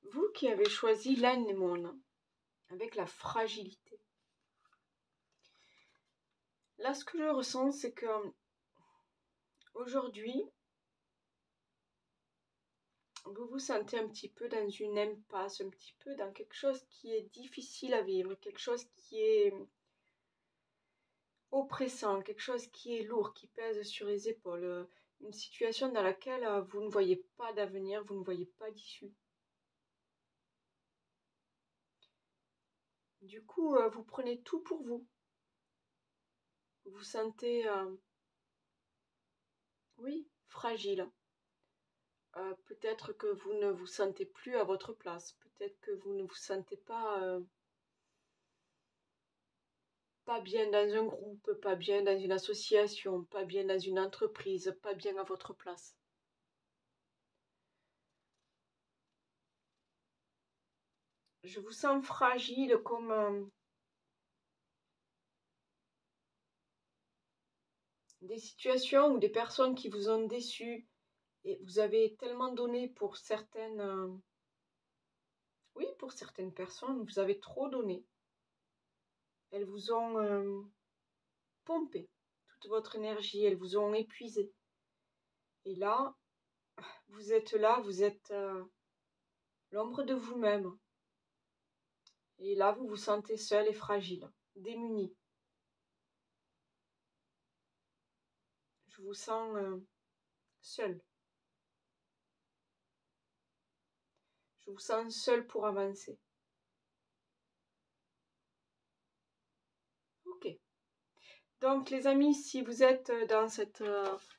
Vous qui avez choisi l'anémone avec la fragilité. Là, ce que je ressens, c'est que aujourd'hui, vous vous sentez un petit peu dans une impasse, un petit peu dans quelque chose qui est difficile à vivre, quelque chose qui est oppressant, quelque chose qui est lourd, qui pèse sur les épaules, une situation dans laquelle vous ne voyez pas d'avenir, vous ne voyez pas d'issue. Du coup, vous prenez tout pour vous. Vous vous sentez, oui, fragile. Peut-être que vous ne vous sentez plus à votre place. Peut-être que vous ne vous sentez pas bien dans un groupe, pas bien dans une association, pas bien dans une entreprise, pas bien à votre place. Je vous sens fragile comme des situations ou des personnes qui vous ont déçu et vous avez tellement donné pour certaines, oui, pour certaines personnes, vous avez trop donné. Elles vous ont pompé toute votre énergie, elles vous ont épuisé. Et là, vous êtes l'ombre de vous-même. Et là, vous vous sentez seul et fragile, démuni. Je vous sens seul. Je vous sens seul pour avancer. Ok. Donc, les amis, si vous êtes dans cette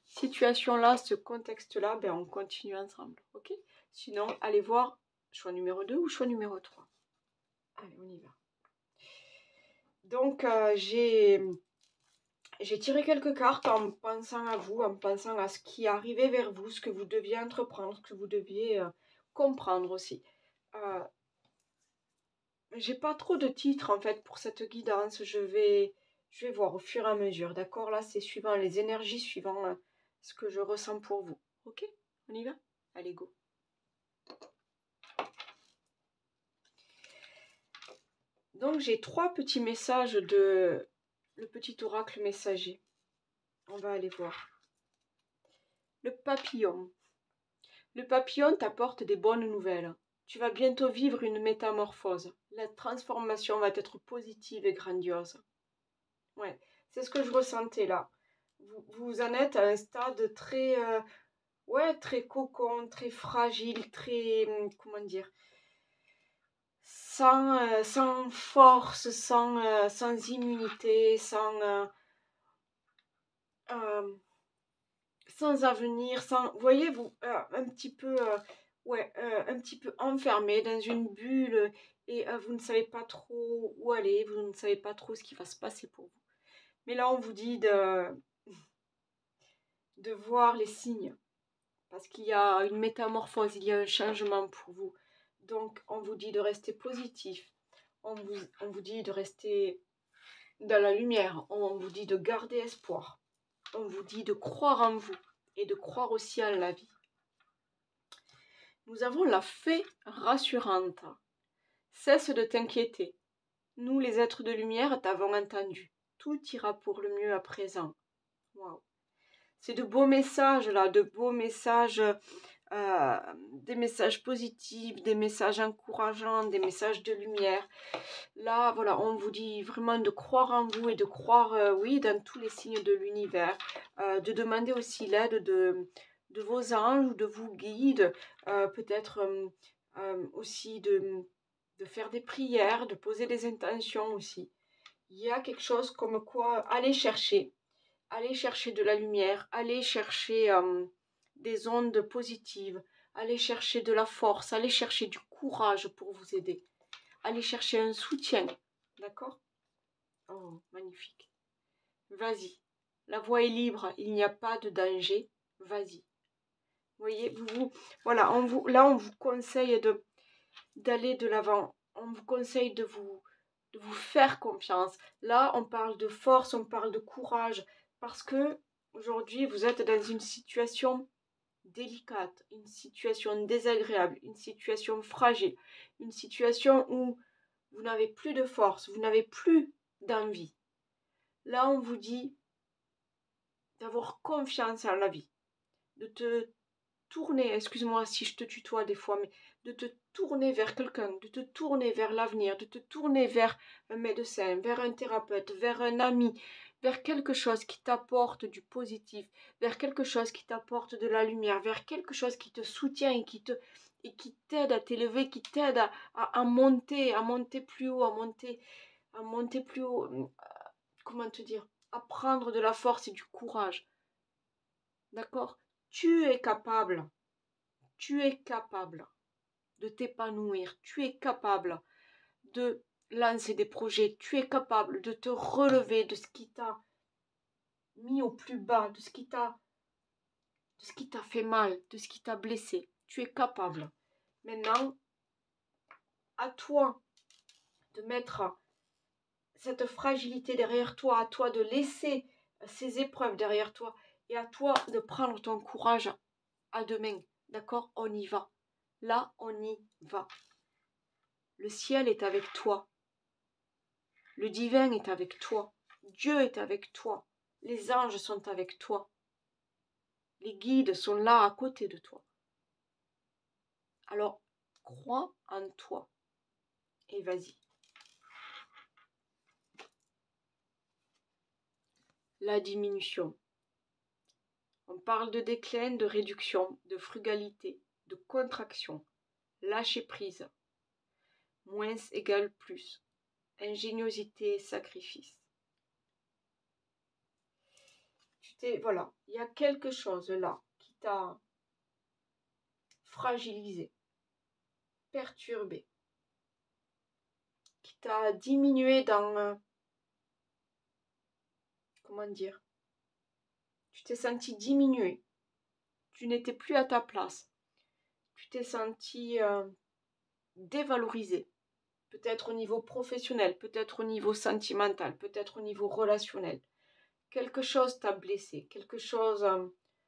situation-là, ce contexte-là, ben, on continue ensemble. Ok. Sinon, allez voir choix numéro 2 ou choix numéro 3. Allez, on y va. Donc, j'ai tiré quelques cartes en pensant à vous, en pensant à ce qui arrivait vers vous, ce que vous deviez entreprendre, ce que vous deviez comprendre aussi. J'ai pas trop de titres en fait pour cette guidance, je vais voir au fur et à mesure, d'accord? Là, c'est suivant les énergies, suivant ce que je ressens pour vous. Ok? On y va? Allez, go! Donc, j'ai 3 petits messages de le petit oracle messager. On va aller voir. Le papillon. Le papillon t'apporte des bonnes nouvelles. Tu vas bientôt vivre une métamorphose. La transformation va être positive et grandiose. Ouais, c'est ce que je ressentais là. Vous en êtes à un stade très, ouais, très cocon, très fragile, très, comment dire, sans force, sans immunité, euh, sans avenir, voyez, vous, un petit peu, ouais, un petit peu enfermé dans une bulle et vous ne savez pas trop où aller, vous ne savez pas trop ce qui va se passer pour vous. Mais là, on vous dit de voir les signes, parce qu'il y a une métamorphose, il y a un changement pour vous. Donc, on vous dit de rester positif, on vous dit de rester dans la lumière, on vous dit de garder espoir, on vous dit de croire en vous et de croire aussi en la vie. Nous avons la fée rassurante. Cesse de t'inquiéter. Nous, les êtres de lumière, t'avons entendu. Tout ira pour le mieux à présent. Waouh. C'est de beaux messages là, de beaux messages, des messages positifs, des messages encourageants, des messages de lumière. Là, voilà, on vous dit vraiment de croire en vous et de croire, oui, dans tous les signes de l'univers. De demander aussi l'aide de vos anges ou de vos guides. Peut-être aussi de faire des prières, de poser des intentions aussi. Il y a quelque chose comme quoi aller chercher de la lumière, aller chercher des ondes positives, aller chercher de la force, aller chercher du courage pour vous aider, aller chercher un soutien, d'accord? Oh, magnifique. Vas-y, la voie est libre, il n'y a pas de danger, vas-y. Vous voyez, voilà, là on vous conseille d'aller de l'avant, on vous conseille de vous faire confiance. Là, on parle de force, on parle de courage, parce que aujourd'hui, vous êtes dans une situation délicate, une situation désagréable, une situation fragile, une situation où vous n'avez plus de force, vous n'avez plus d'envie. Là, on vous dit d'avoir confiance en la vie, de te tourner, excuse-moi si je te tutoie des fois, mais de te tourner vers quelqu'un, de te tourner vers l'avenir, de te tourner vers un médecin, vers un thérapeute, vers un ami, vers quelque chose qui t'apporte du positif, vers quelque chose qui t'apporte de la lumière, vers quelque chose qui te soutient et qui t'aide à t'élever, qui t'aide à monter plus haut, à monter plus haut, comment te dire, à prendre de la force et du courage. D'accord? Tu es capable de t'épanouir, tu es capable de lancer des projets, tu es capable de te relever de ce qui t'a mis au plus bas, de ce qui t'a fait mal, de ce qui t'a blessé. Tu es capable. Maintenant, à toi de mettre cette fragilité derrière toi, à toi de laisser ces épreuves derrière toi et à toi de prendre ton courage à deux mains. D'accord? On y va. Là, on y va. Le ciel est avec toi. Le divin est avec toi. Dieu est avec toi. Les anges sont avec toi. Les guides sont là à côté de toi. Alors, crois en toi et vas-y. La diminution. On parle de déclin, de réduction, de frugalité, de contraction, lâcher prise. Moins égale plus. Ingéniosité et sacrifice. Voilà, il y a quelque chose là qui t'a fragilisé, perturbé, qui t'a diminué dans, comment dire, tu t'es senti diminué, tu n'étais plus à ta place, tu t'es senti dévalorisé, peut-être au niveau professionnel, peut-être au niveau sentimental, peut-être au niveau relationnel. Quelque chose t'a blessé, quelque chose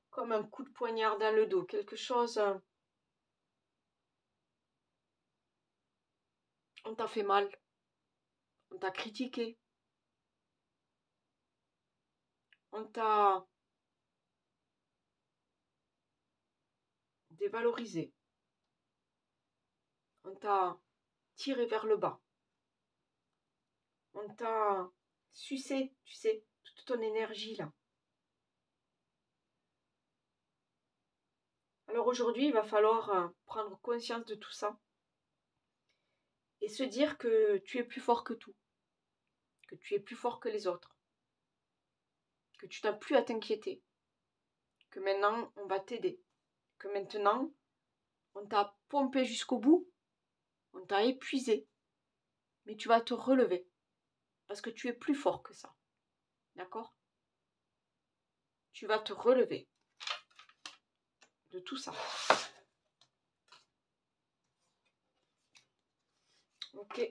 comme un coup de poignard dans le dos, quelque chose, on t'a fait mal, on t'a critiqué, on t'a dévalorisé, on t'a tiré vers le bas, on t'a sucé, tu sais, toute ton énergie là. Alors aujourd'hui, il va falloir prendre conscience de tout ça et se dire que tu es plus fort que tout, que tu es plus fort que les autres, que tu n'as plus à t'inquiéter, que maintenant on va t'aider, que maintenant on t'a pompé jusqu'au bout, on t'a épuisé, mais tu vas te relever parce que tu es plus fort que ça, d'accord? Tu vas te relever de tout ça. Ok.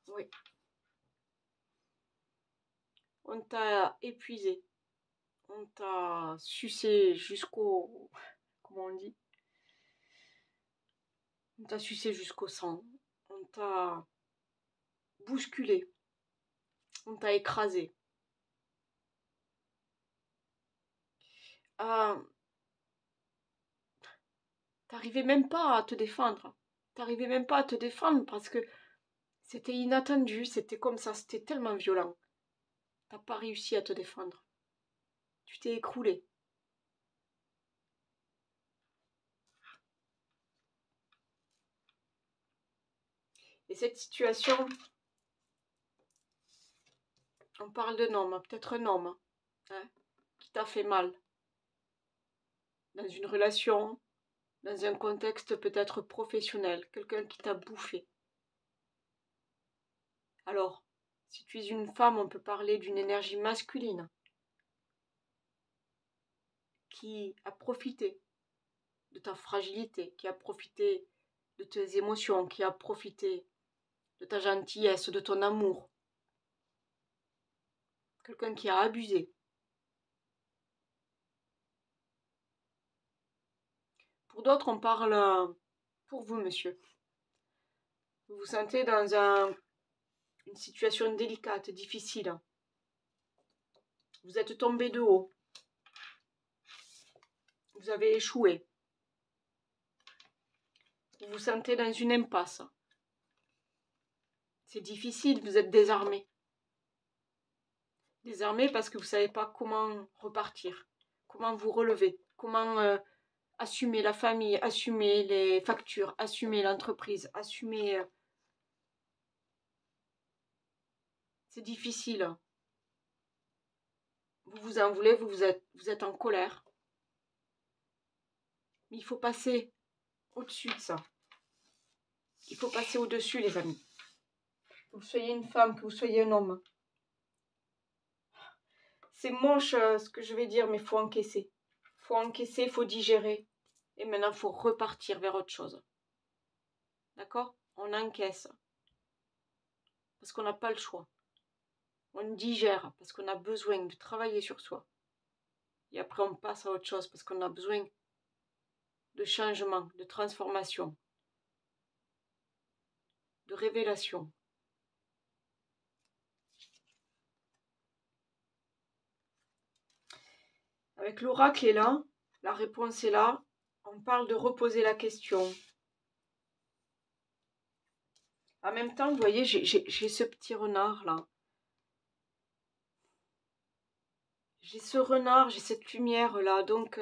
Oui. On t'a épuisé. On t'a sucé jusqu'au... Comment on dit? On t'a sucé jusqu'au sang. On t'a bousculé. On t'a écrasé. T'arrivais même pas à te défendre. T'arrivais même pas à te défendre parce que c'était inattendu. C'était comme ça. C'était tellement violent. T'as pas réussi à te défendre. Tu t'es écroulé. Et cette situation, on parle d'un homme, peut-être un homme, hein, qui t'a fait mal. Dans une relation, dans un contexte peut-être professionnel, quelqu'un qui t'a bouffé. Alors, si tu es une femme, on peut parler d'une énergie masculine qui a profité de ta fragilité, qui a profité de tes émotions, qui a profité de ta gentillesse, de ton amour. Quelqu'un qui a abusé. Pour d'autres, on parle pour vous, monsieur. Vous vous sentez dans une situation délicate, difficile. Vous êtes tombé de haut. Vous avez échoué. Vous vous sentez dans une impasse. C'est difficile, vous êtes désarmé. Désarmé parce que vous ne savez pas comment repartir, comment vous relever, comment assumer la famille, assumer les factures, assumer l'entreprise, assumer... C'est difficile. Vous vous en voulez, vous êtes en colère. Mais il faut passer au-dessus de ça. Il faut passer au-dessus, les amis. Que vous soyez une femme, que vous soyez un homme. C'est moche ce que je vais dire, mais il faut encaisser. Il faut encaisser, il faut digérer. Et maintenant, il faut repartir vers autre chose. D'accord? On encaisse. Parce qu'on n'a pas le choix. On digère parce qu'on a besoin de travailler sur soi. Et après, on passe à autre chose parce qu'on a besoin de changement, de transformation, de révélation. Avec l'oracle est là, la réponse est là. On parle de reposer la question. En même temps, vous voyez, j'ai ce petit renard là. J'ai ce renard, j'ai cette lumière là. Donc,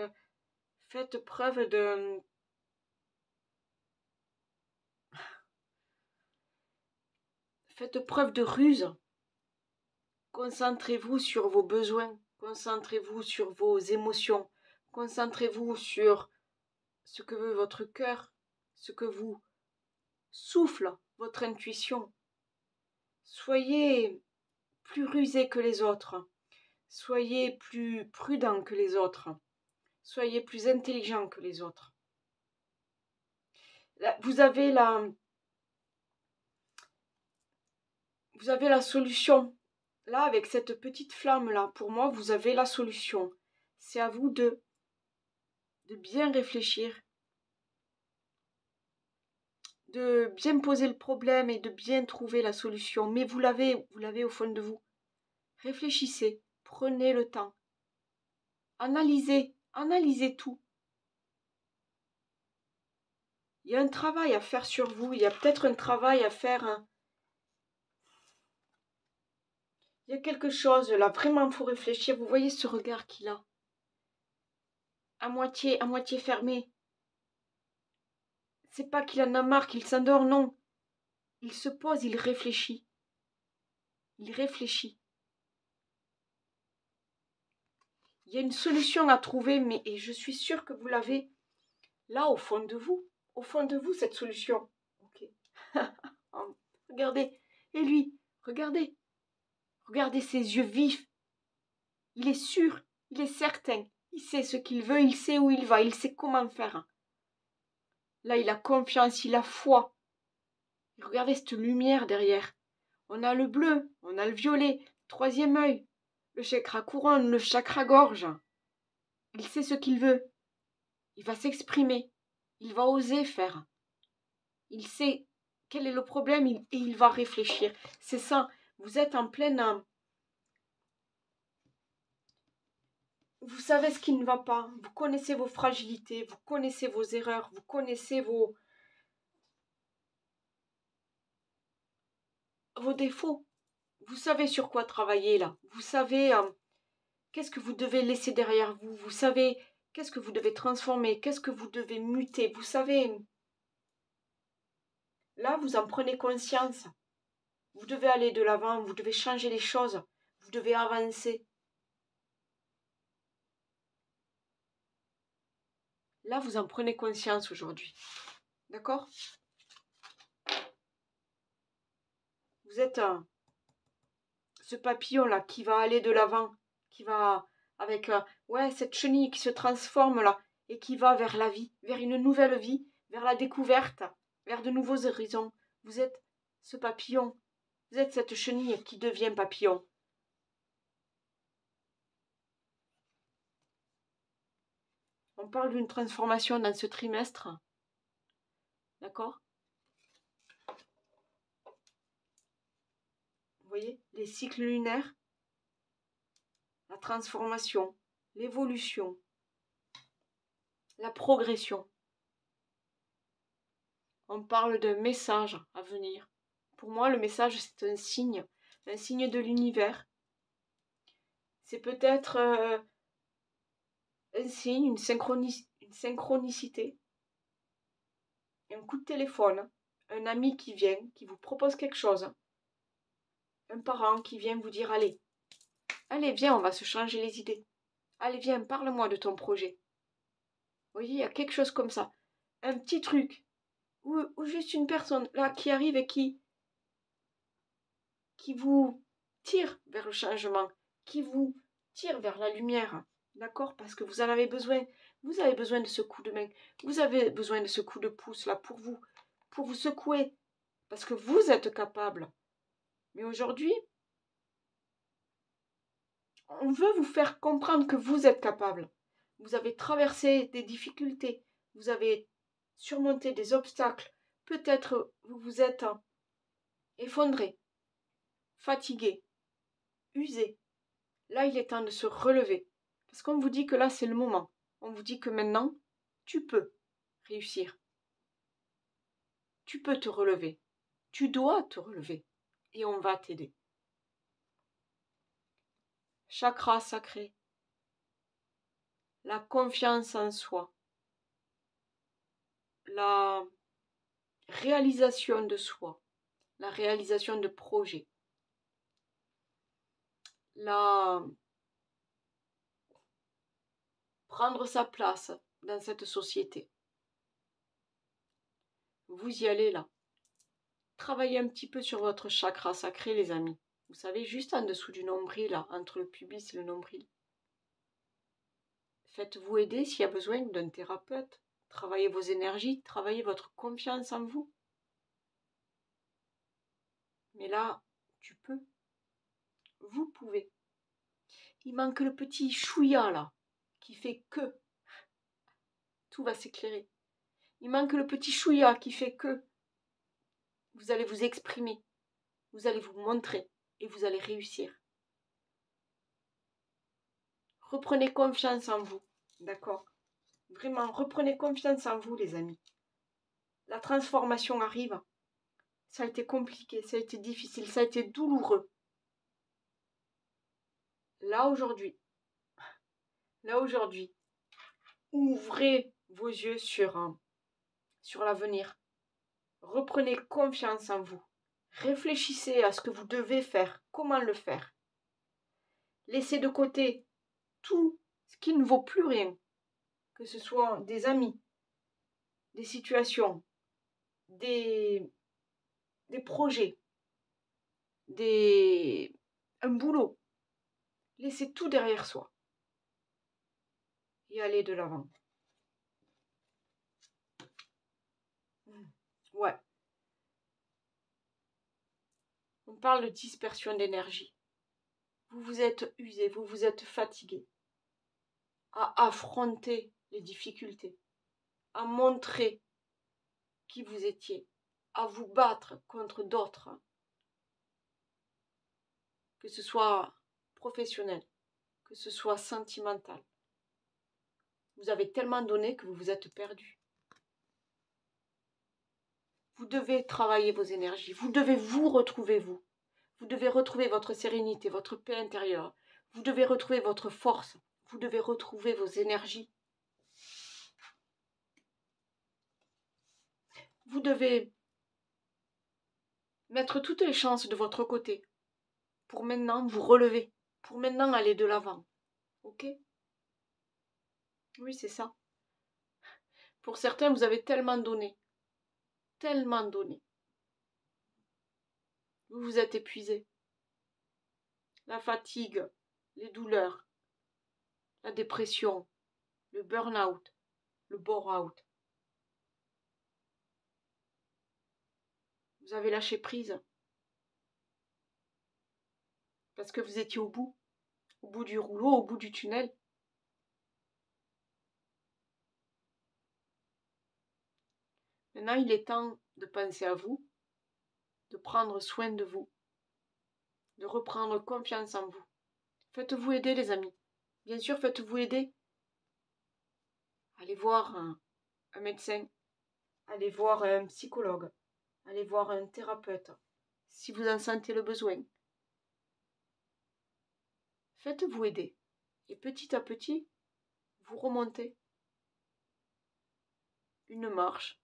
faites preuve de... Faites preuve de ruse. Concentrez-vous sur vos besoins. Concentrez-vous sur vos émotions. Concentrez-vous sur ce que veut votre cœur, ce que vous souffle, votre intuition. Soyez plus rusé que les autres. Soyez plus prudent que les autres. Soyez plus intelligent que les autres. Vous avez la solution. Là, avec cette petite flamme-là, pour moi, vous avez la solution. C'est à vous de bien réfléchir, de bien poser le problème et de bien trouver la solution. Mais vous l'avez au fond de vous. Réfléchissez, prenez le temps. Analysez tout. Il y a un travail à faire sur vous, il y a peut-être un travail à faire. Il y a quelque chose là, vraiment, il faut réfléchir. Vous voyez ce regard qu'il a, à moitié fermé. C'est pas qu'il en a marre, qu'il s'endort, non. Il se pose, il réfléchit. Il réfléchit. Il y a une solution à trouver, mais et je suis sûre que vous l'avez là au fond de vous. Au fond de vous, cette solution. Ok. Regardez. Et lui, regardez. Regardez ses yeux vifs. Il est sûr, il est certain. Il sait ce qu'il veut, il sait où il va, il sait comment faire. Là, il a confiance, il a foi. Et regardez cette lumière derrière. On a le bleu, on a le violet, troisième œil, le chakra couronne, le chakra gorge. Il sait ce qu'il veut. Il va s'exprimer. Il va oser faire. Il sait quel est le problème et il va réfléchir. C'est ça. Vous êtes en pleine... Vous savez ce qui ne va pas. Vous connaissez vos fragilités. Vous connaissez vos erreurs. Vous connaissez vos défauts. Vous savez sur quoi travailler là. Vous savez qu'est-ce que vous devez laisser derrière vous. Vous savez qu'est-ce que vous devez transformer. Qu'est-ce que vous devez muter. Vous savez... Là, vous en prenez conscience. Vous devez aller de l'avant. Vous devez changer les choses. Vous devez avancer. Là, vous en prenez conscience aujourd'hui. D'accord? Vous êtes ce papillon-là qui va aller de l'avant, qui va avec ouais, cette chenille qui se transforme là et qui va vers la vie, vers une nouvelle vie, vers la découverte, vers de nouveaux horizons. Vous êtes ce papillon, vous êtes cette chenille qui devient papillon. On parle d'une transformation dans ce trimestre. D'accord? Vous voyez, les cycles lunaires, la transformation, l'évolution, la progression. On parle d'un message à venir. Pour moi, le message, c'est un signe de l'univers. C'est peut-être un signe, une synchronicité, un coup de téléphone, un ami qui vient, qui vous propose quelque chose, un parent qui vient vous dire, allez, viens, on va se changer les idées. Allez, viens, parle-moi de ton projet. Vous voyez, il y a quelque chose comme ça. Un petit truc. Ou juste une personne là qui arrive et qui vous tire vers le changement, qui vous tire vers la lumière. D'accord? Parce que vous en avez besoin. Vous avez besoin de ce coup de main. Vous avez besoin de ce coup de pouce là pour vous secouer. Parce que vous êtes capable. Mais aujourd'hui, on veut vous faire comprendre que vous êtes capable. Vous avez traversé des difficultés. Vous avez surmonté des obstacles. Peut-être vous vous êtes effondré, fatigué, usé. Là, il est temps de se relever. Parce qu'on vous dit que là, c'est le moment. On vous dit que maintenant, tu peux réussir. Tu peux te relever. Tu dois te relever. Et on va t'aider. Chakra sacré. La confiance en soi. La réalisation de soi. La réalisation de projets. Prendre sa place dans cette société. Vous y allez là. Travaillez un petit peu sur votre chakra sacré, les amis. Vous savez, juste en dessous du nombril, là, entre le pubis et le nombril. Faites-vous aider s'il y a besoin d'un thérapeute. Travaillez vos énergies, travaillez votre confiance en vous. Mais là, tu peux. Vous pouvez. Il manque le petit chouïa, là, qui fait que tout va s'éclairer. Il manque le petit chouïa qui fait que vous allez vous exprimer, vous allez vous montrer et vous allez réussir. Reprenez confiance en vous, d'accord? Vraiment, reprenez confiance en vous, les amis. La transformation arrive. Ça a été compliqué, ça a été difficile, ça a été douloureux. Là, aujourd'hui, ouvrez vos yeux sur l'avenir. Reprenez confiance en vous. Réfléchissez à ce que vous devez faire, comment le faire. Laissez de côté tout ce qui ne vaut plus rien, que ce soit des amis, des situations, des projets, un boulot. Laissez tout derrière soi et allez de l'avant. Ouais. On parle de dispersion d'énergie. Vous vous êtes usé, vous vous êtes fatigué à affronter les difficultés, à montrer qui vous étiez, à vous battre contre d'autres, que ce soit professionnel, que ce soit sentimental. Vous avez tellement donné que vous vous êtes perdu. Vous devez travailler vos énergies, vous devez vous retrouver vous. Vous devez retrouver votre sérénité, votre paix intérieure. Vous devez retrouver votre force. Vous devez retrouver vos énergies. Vous devez mettre toutes les chances de votre côté pour maintenant vous relever, pour maintenant aller de l'avant. Ok? Oui, c'est ça. Pour certains, vous avez tellement donné. Tellement donné. Vous vous êtes épuisé. La fatigue, les douleurs, la dépression, le burn-out, le bore-out. Vous avez lâché prise. Parce que vous étiez au bout du rouleau, au bout du tunnel. Maintenant, il est temps de penser à vous, de prendre soin de vous, de reprendre confiance en vous. Faites-vous aider, les amis. Bien sûr, faites-vous aider. Allez voir un médecin, allez voir un psychologue, allez voir un thérapeute, si vous en sentez le besoin. Faites-vous aider. Et petit à petit, vous remontez. Une marche,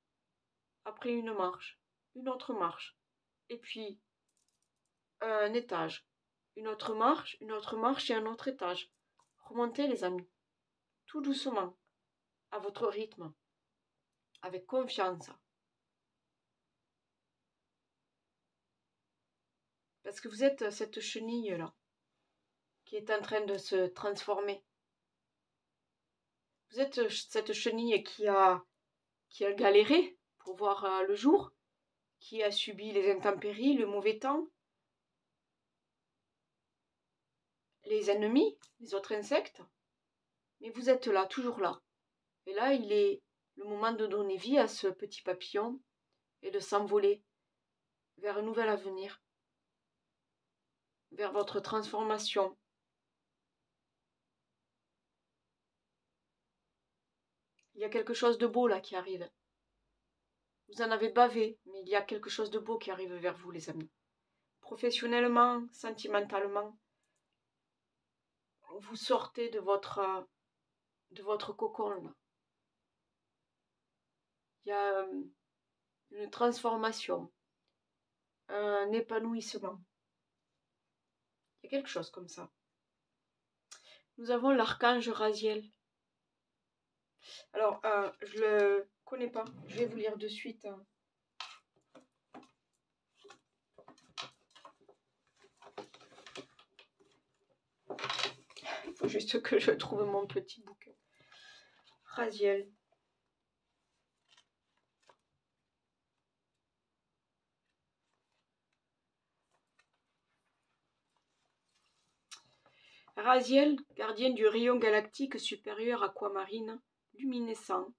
après une marche, une autre marche, et puis un étage, une autre marche et un autre étage. Remontez, les amis, tout doucement, à votre rythme, avec confiance. Parce que vous êtes cette chenille-là, qui est en train de se transformer. Vous êtes cette chenille qui a galéré pour voir le jour, qui a subi les intempéries, le mauvais temps, les ennemis, les autres insectes. Mais vous êtes là, toujours là. Et là, il est le moment de donner vie à ce petit papillon et de s'envoler vers un nouvel avenir, vers votre transformation. Il y a quelque chose de beau là qui arrive. Vous en avez bavé, mais il y a quelque chose de beau qui arrive vers vous, les amis. Professionnellement, sentimentalement, vous sortez de votre cocon là. Il y a une transformation, un épanouissement. Il y a quelque chose comme ça. Nous avons l'archange Raziel. Alors, je le connais pas. Je vais vous lire de suite. Il faut juste que je trouve mon petit bouquin. Raziel. Raziel, gardien du rayon galactique supérieur aquamarine, luminescent,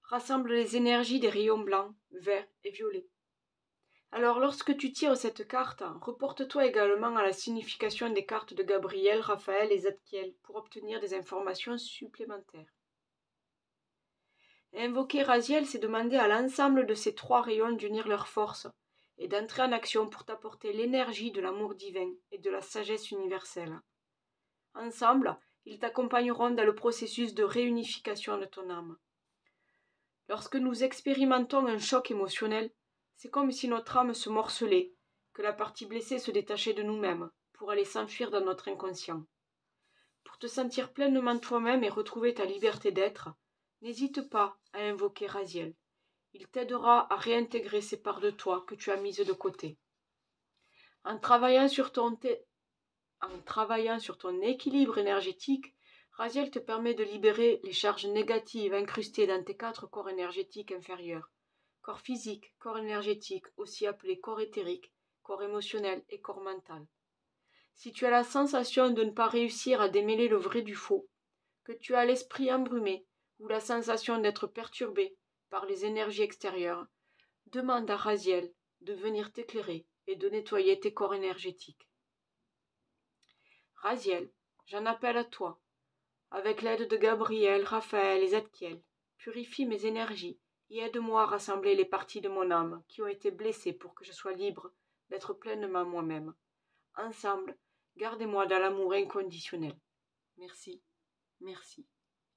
rassemble les énergies des rayons blancs, verts et violets. Alors, lorsque tu tires cette carte, reporte-toi également à la signification des cartes de Gabriel, Raphaël et Zadkiel pour obtenir des informations supplémentaires. Invoquer Raziel, c'est demander à l'ensemble de ces trois rayons d'unir leurs forces et d'entrer en action pour t'apporter l'énergie de l'amour divin et de la sagesse universelle. Ensemble, ils t'accompagneront dans le processus de réunification de ton âme. Lorsque nous expérimentons un choc émotionnel, c'est comme si notre âme se morcelait, que la partie blessée se détachait de nous-mêmes pour aller s'enfuir dans notre inconscient. Pour te sentir pleinement toi-même et retrouver ta liberté d'être, n'hésite pas à invoquer Raziel. Il t'aidera à réintégrer ces parts de toi que tu as mises de côté. En travaillant sur ton équilibre énergétique, Raziel te permet de libérer les charges négatives incrustées dans tes 4 corps énergétiques inférieurs. Corps physique, corps énergétique, aussi appelé corps éthérique, corps émotionnel et corps mental. Si tu as la sensation de ne pas réussir à démêler le vrai du faux, que tu as l'esprit embrumé ou la sensation d'être perturbé par les énergies extérieures, demande à Raziel de venir t'éclairer et de nettoyer tes corps énergétiques. Raziel, j'en appelle à toi. Avec l'aide de Gabriel, Raphaël et Zadkiel, purifie mes énergies et aide-moi à rassembler les parties de mon âme qui ont été blessées pour que je sois libre d'être pleinement moi-même. Ensemble, gardez-moi dans l'amour inconditionnel. Merci, merci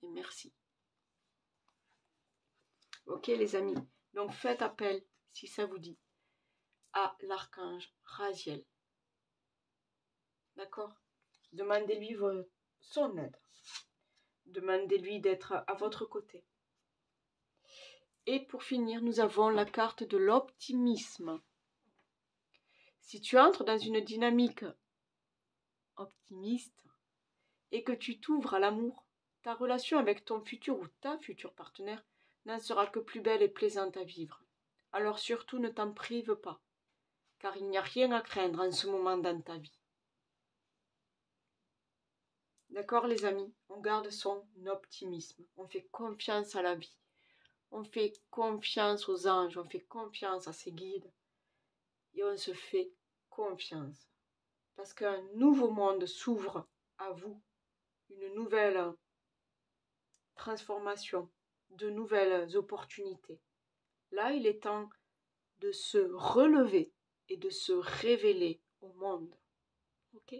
et merci. Ok les amis, donc faites appel, si ça vous dit, à l'archange Raziel. D'accord? Demandez-lui son aide. Demandez-lui d'être à votre côté. Et pour finir, nous avons la carte de l'optimisme. Si tu entres dans une dynamique optimiste et que tu t'ouvres à l'amour, ta relation avec ton futur ou ta future partenaire n'en sera que plus belle et plaisante à vivre. Alors surtout ne t'en prive pas, car il n'y a rien à craindre en ce moment dans ta vie. D'accord les amis, on garde son optimisme, on fait confiance à la vie, On fait confiance aux anges, on fait confiance à ses guides et on se fait confiance. Parce qu'un nouveau monde s'ouvre à vous, une nouvelle transformation, de nouvelles opportunités. Là, il est temps de se relever et de se révéler au monde. Ok?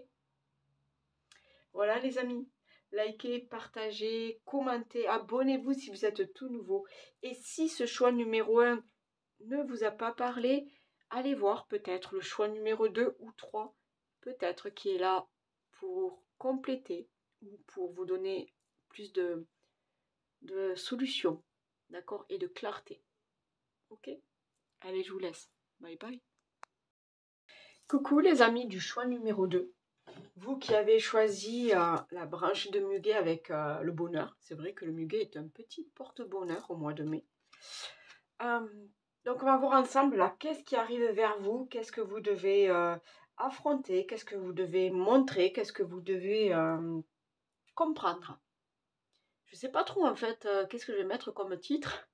Voilà les amis, likez, partagez, commentez, abonnez-vous si vous êtes tout nouveau. Et si ce choix numéro 1 ne vous a pas parlé, allez voir peut-être le choix numéro 2 ou 3, peut-être qui est là pour compléter ou pour vous donner plus de solutions, d'accord, et de clarté. Ok? Allez, je vous laisse. Bye bye. Coucou les amis du choix numéro 2. Vous qui avez choisi la branche de muguet avec le bonheur, c'est vrai que le muguet est un petit porte-bonheur au mois de mai. Donc on va voir ensemble là, qu'est-ce qui arrive vers vous, qu'est-ce que vous devez affronter, qu'est-ce que vous devez montrer, qu'est-ce que vous devez comprendre. Je ne sais pas trop en fait, qu'est-ce que je vais mettre comme titre.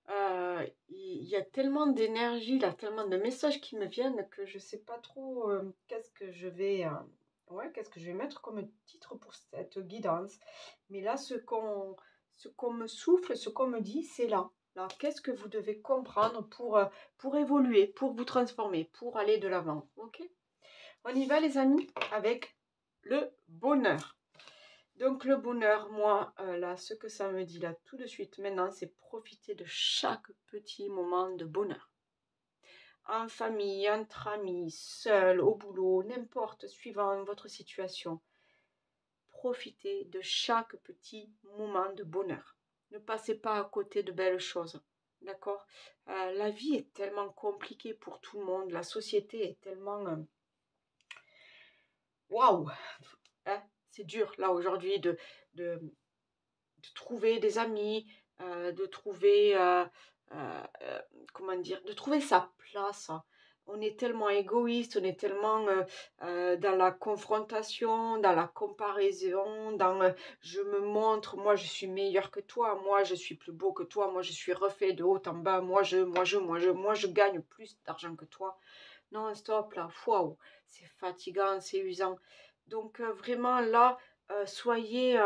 Il y a tellement d'énergie, il y a tellement de messages qui me viennent que je ne sais pas trop qu'est-ce que je vais mettre comme titre pour cette guidance. Mais là, ce qu'on me souffle, ce qu'on me dit, c'est là. Là, qu'est-ce que vous devez comprendre pour évoluer, pour vous transformer, pour aller de l'avant. Ok? On y va les amis avec le bonheur. Donc le bonheur, moi, là, ce que ça me dit là tout de suite maintenant, c'est profiter de chaque petit moment de bonheur. En famille, entre amis, seul, au boulot, n'importe, suivant votre situation. Profitez de chaque petit moment de bonheur. Ne passez pas à côté de belles choses. D'accord? La vie est tellement compliquée pour tout le monde. La société est tellement... Waouh! Hein, c'est dur, là, aujourd'hui, de trouver des amis, de trouver, comment dire, de trouver sa place. On est tellement égoïste, on est tellement dans la confrontation, dans la comparaison, dans je me montre, moi je suis meilleur que toi, moi je suis plus beau que toi, moi je suis refait de haut en bas, moi je gagne plus d'argent que toi. Non, stop là, waouh, c'est fatigant, c'est usant. Donc vraiment là, soyez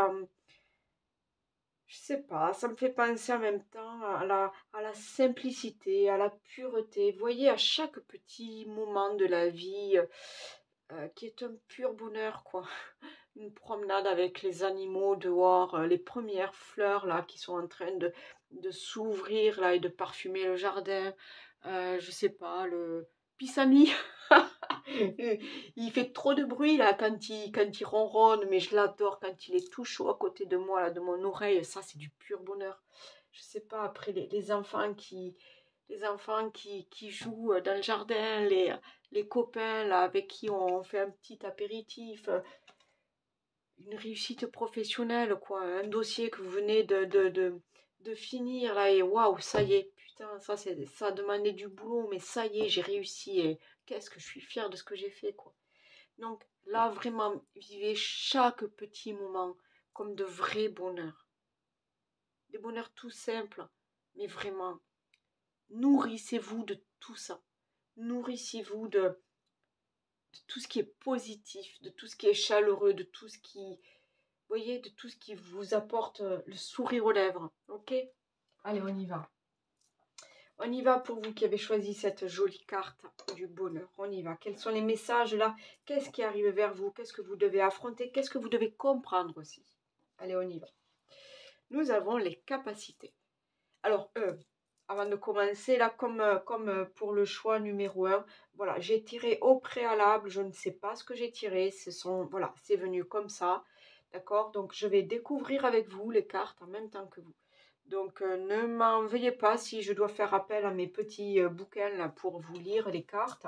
je sais pas, ça me fait penser en même temps à la simplicité, à la pureté. Vous voyez, à chaque petit moment de la vie qui est un pur bonheur, quoi. Une promenade avec les animaux dehors, les premières fleurs là qui sont en train de s'ouvrir là et de parfumer le jardin. Je sais pas, le pissenlit. Il fait trop de bruit là quand il ronronne, mais je l'adore quand il est tout chaud à côté de moi, là, de mon oreille. Ça, c'est du pur bonheur. Je sais pas, après les enfants qui jouent dans le jardin, les copains là, avec qui on fait un petit apéritif, une réussite professionnelle, quoi, un dossier que vous venez de finir là, et waouh, ça y est, putain, ça a demandé du boulot, mais ça y est, j'ai réussi, et qu'est-ce que je suis fière de ce que j'ai fait, quoi. Donc là, vraiment, vivez chaque petit moment comme de vrais bonheurs. Des bonheurs tout simples, mais vraiment, nourrissez-vous de tout ça. Nourrissez-vous de tout ce qui est positif, de tout ce qui est chaleureux, de tout ce qui, voyez, de tout ce qui vous apporte le sourire aux lèvres. Ok? Allez, on y va. On y va pour vous qui avez choisi cette jolie carte du bonheur. On y va. Quels sont les messages là? Qu'est-ce qui arrive vers vous? Qu'est-ce que vous devez affronter? Qu'est-ce que vous devez comprendre aussi? Allez, on y va. Nous avons les capacités. Alors, avant de commencer, là, comme pour le choix numéro 1, voilà, j'ai tiré au préalable. Je ne sais pas ce que j'ai tiré. Voilà, c'est venu comme ça. D'accord? Donc, je vais découvrir avec vous les cartes en même temps que vous. Donc, ne m'en veuillez pas si je dois faire appel à mes petits bouquins là, pour vous lire les cartes.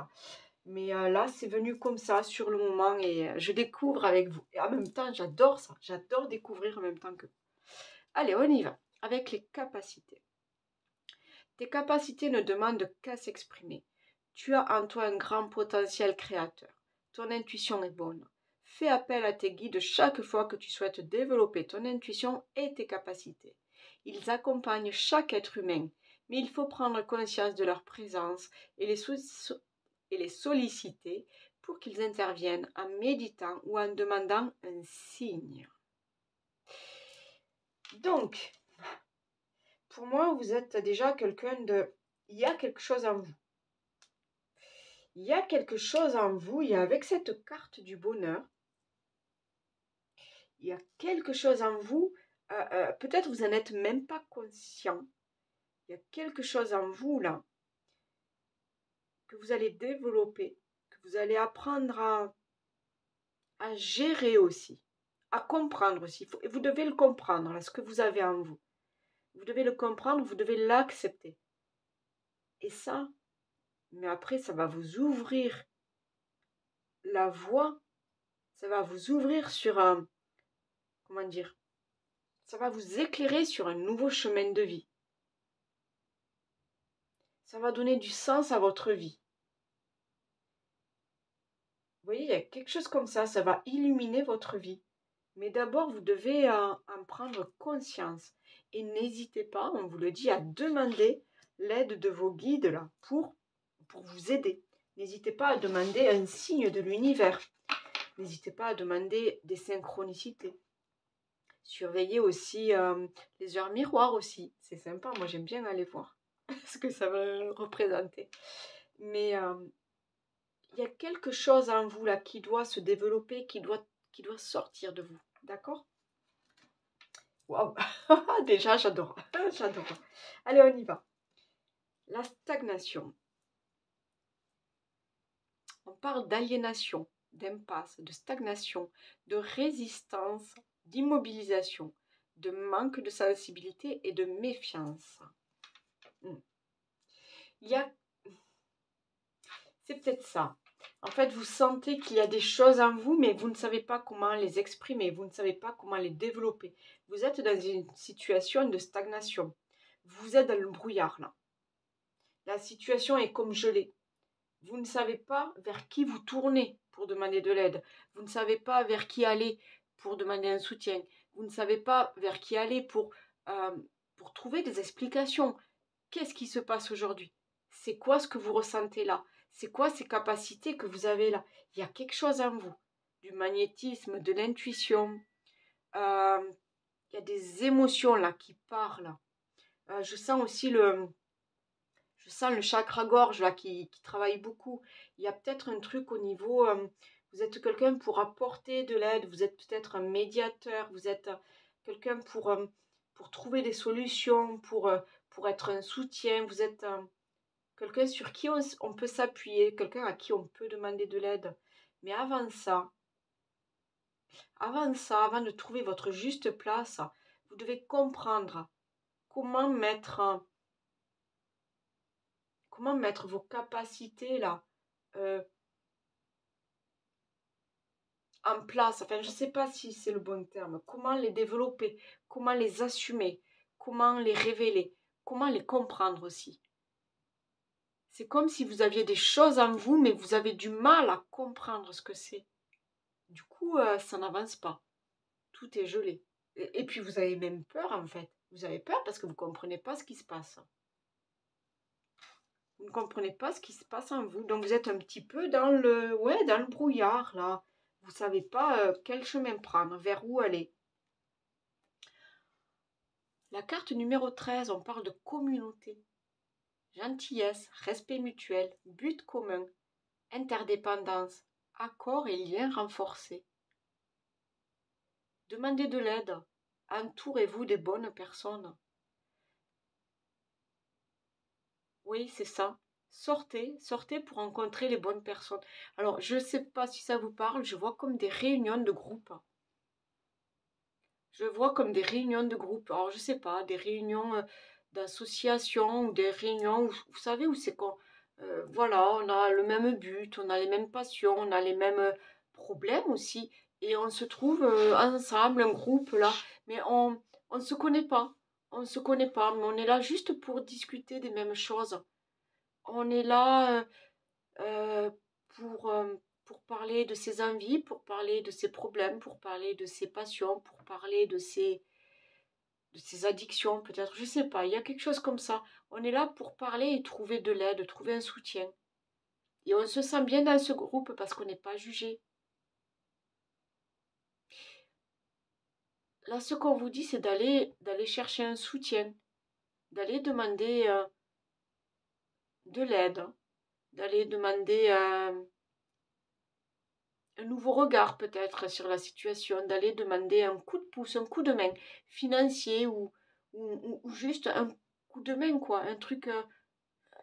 Mais là, c'est venu comme ça, sur le moment, et je découvre avec vous. Et en même temps, j'adore ça. J'adore découvrir en même temps que vous. Allez, on y va, avec les capacités. Tes capacités ne demandent qu'à s'exprimer. Tu as en toi un grand potentiel créateur. Ton intuition est bonne. Fais appel à tes guides chaque fois que tu souhaites développer ton intuition et tes capacités. Ils accompagnent chaque être humain, mais il faut prendre conscience de leur présence et les solliciter pour qu'ils interviennent en méditant ou en demandant un signe. Donc, pour moi, vous êtes déjà quelqu'un de... Il y a quelque chose en vous. Il y a quelque chose en vous, avec cette carte du bonheur, il y a quelque chose en vous, peut-être vous n'en êtes même pas conscient. Il y a quelque chose en vous là, que vous allez développer, que vous allez apprendre à gérer aussi, à comprendre aussi. Vous devez le comprendre, là, ce que vous avez en vous. Vous devez le comprendre, vous devez l'accepter. Et ça, mais après, ça va vous ouvrir la voie, ça va vous ouvrir sur un, comment dire, ça va vous éclairer sur un nouveau chemin de vie. Ça va donner du sens à votre vie. Vous voyez, il y a quelque chose comme ça va illuminer votre vie. Mais d'abord, vous devez en prendre conscience. Et n'hésitez pas, on vous le dit, à demander l'aide de vos guides là, pour vous aider. N'hésitez pas à demander un signe de l'univers. N'hésitez pas à demander des synchronicités. Surveillez aussi les heures miroirs aussi. C'est sympa, moi j'aime bien aller voir ce que ça va représenter. Mais il y a quelque chose en vous là qui doit se développer, qui doit sortir de vous. D'accord? Waouh! Déjà, j'adore. J'adore. Allez, on y va. La stagnation. On parle d'aliénation, d'impasse, de stagnation, de résistance, d'immobilisation, de manque de sensibilité et de méfiance. Il y a... C'est peut-être ça. En fait, vous sentez qu'il y a des choses en vous, mais vous ne savez pas comment les exprimer, vous ne savez pas comment les développer. Vous êtes dans une situation de stagnation. Vous êtes dans le brouillard, là. La situation est comme gelée. Vous ne savez pas vers qui vous tourner pour demander de l'aide. Vous ne savez pas vers qui aller pour demander un soutien. Vous ne savez pas vers qui aller pour trouver des explications. Qu'est-ce qui se passe aujourd'hui? C'est quoi ce que vous ressentez là? C'est quoi ces capacités que vous avez là? Il y a quelque chose en vous. Du magnétisme, de l'intuition. Il y a des émotions là qui parlent. Je sens aussi je sens le chakra-gorge là qui travaille beaucoup. Il y a peut-être un truc au niveau... vous êtes quelqu'un pour apporter de l'aide. Vous êtes peut-être un médiateur. Vous êtes quelqu'un pour trouver des solutions, pour être un soutien. Vous êtes quelqu'un sur qui on peut s'appuyer, quelqu'un à qui on peut demander de l'aide. Mais avant avant de trouver votre juste place, vous devez comprendre comment mettre vos capacités là en place. Enfin, je ne sais pas si c'est le bon terme. Comment les développer, comment les assumer, comment les révéler, comment les comprendre aussi. C'est comme si vous aviez des choses en vous, mais vous avez du mal à comprendre ce que c'est. Du coup, ça n'avance pas. Tout est gelé. Et puis, vous avez même peur, en fait. Vous avez peur parce que vous ne comprenez pas ce qui se passe. Vous ne comprenez pas ce qui se passe en vous. Donc, vous êtes un petit peu dans le brouillard, là. Vous ne savez pas quel chemin prendre, vers où aller. La carte numéro 13, on parle de communauté. Gentillesse, respect mutuel, but commun, interdépendance, accord et liens renforcés. Demandez de l'aide. Entourez-vous des bonnes personnes. Oui, c'est ça. Sortez pour rencontrer les bonnes personnes. Alors, je ne sais pas si ça vous parle, je vois comme des réunions de groupe. Je vois comme des réunions de groupe. Alors, je ne sais pas, des réunions d'associations ou des réunions, vous savez, où c'est qu'on... voilà, on a le même but, on a les mêmes passions, on a les mêmes problèmes aussi. Et on se trouve ensemble, un groupe là. Mais on ne se connaît pas. On ne se connaît pas, mais on est là juste pour discuter des mêmes choses. On est là euh, pour, euh, pour parler de ses envies, pour parler de ses problèmes, pour parler de ses passions, pour parler de ses... ses addictions peut-être, je sais pas, il y a quelque chose comme ça. On est là pour parler et trouver de l'aide, trouver un soutien. Et on se sent bien dans ce groupe parce qu'on n'est pas jugé. Là, ce qu'on vous dit, c'est d'aller chercher un soutien, d'aller demander de l'aide, hein, d'aller demander un nouveau regard peut-être sur la situation, d'aller demander un coup de pouce, un coup de main financier ou juste un coup de main, quoi, un truc,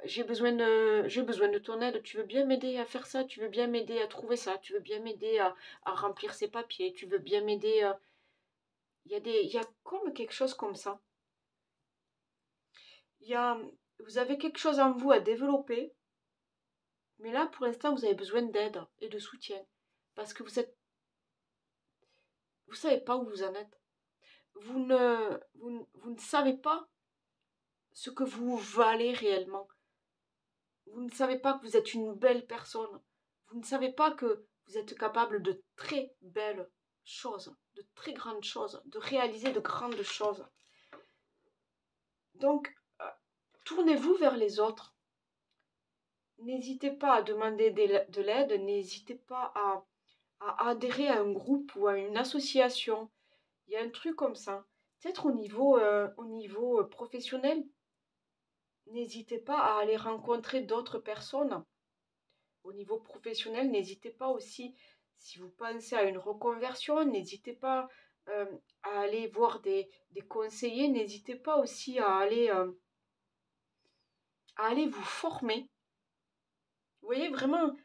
j'ai besoin de ton aide, tu veux bien m'aider à faire ça, tu veux bien m'aider à trouver ça, tu veux bien m'aider à remplir ces papiers, tu veux bien m'aider, il y a comme quelque chose comme ça. Il y a, vous avez quelque chose en vous à développer, mais là, pour l'instant, vous avez besoin d'aide et de soutien. Parce que vous savez pas où vous en êtes. Vous ne savez pas ce que vous valez réellement. Vous ne savez pas que vous êtes une belle personne. Vous ne savez pas que vous êtes capable de très belles choses, de très grandes choses, de réaliser de grandes choses. Donc, tournez-vous vers les autres. N'hésitez pas à demander de l'aide, n'hésitez pas à adhérer à un groupe ou à une association. Il y a un truc comme ça. Peut-être au niveau professionnel, n'hésitez pas à aller rencontrer d'autres personnes. Au niveau professionnel, n'hésitez pas aussi, si vous pensez à une reconversion, n'hésitez pas à aller voir des conseillers, n'hésitez pas aussi à aller vous former. Vous voyez, vraiment,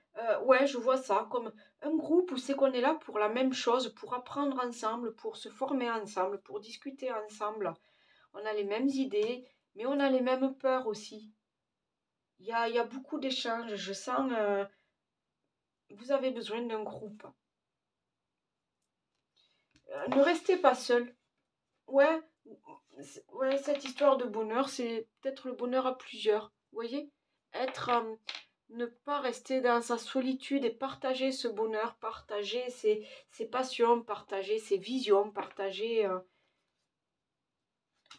ouais, je vois ça comme un groupe où c'est qu'on est là pour la même chose, pour apprendre ensemble, pour se former ensemble, pour discuter ensemble. On a les mêmes idées, mais on a les mêmes peurs aussi. Il y a beaucoup d'échanges, je sens, vous avez besoin d'un groupe. Ne restez pas seul. Ouais, ouais, cette histoire de bonheur, c'est peut-être le bonheur à plusieurs. Vous voyez? Être, ne pas rester dans sa solitude et partager ce bonheur, partager ses passions, partager ses visions, partager.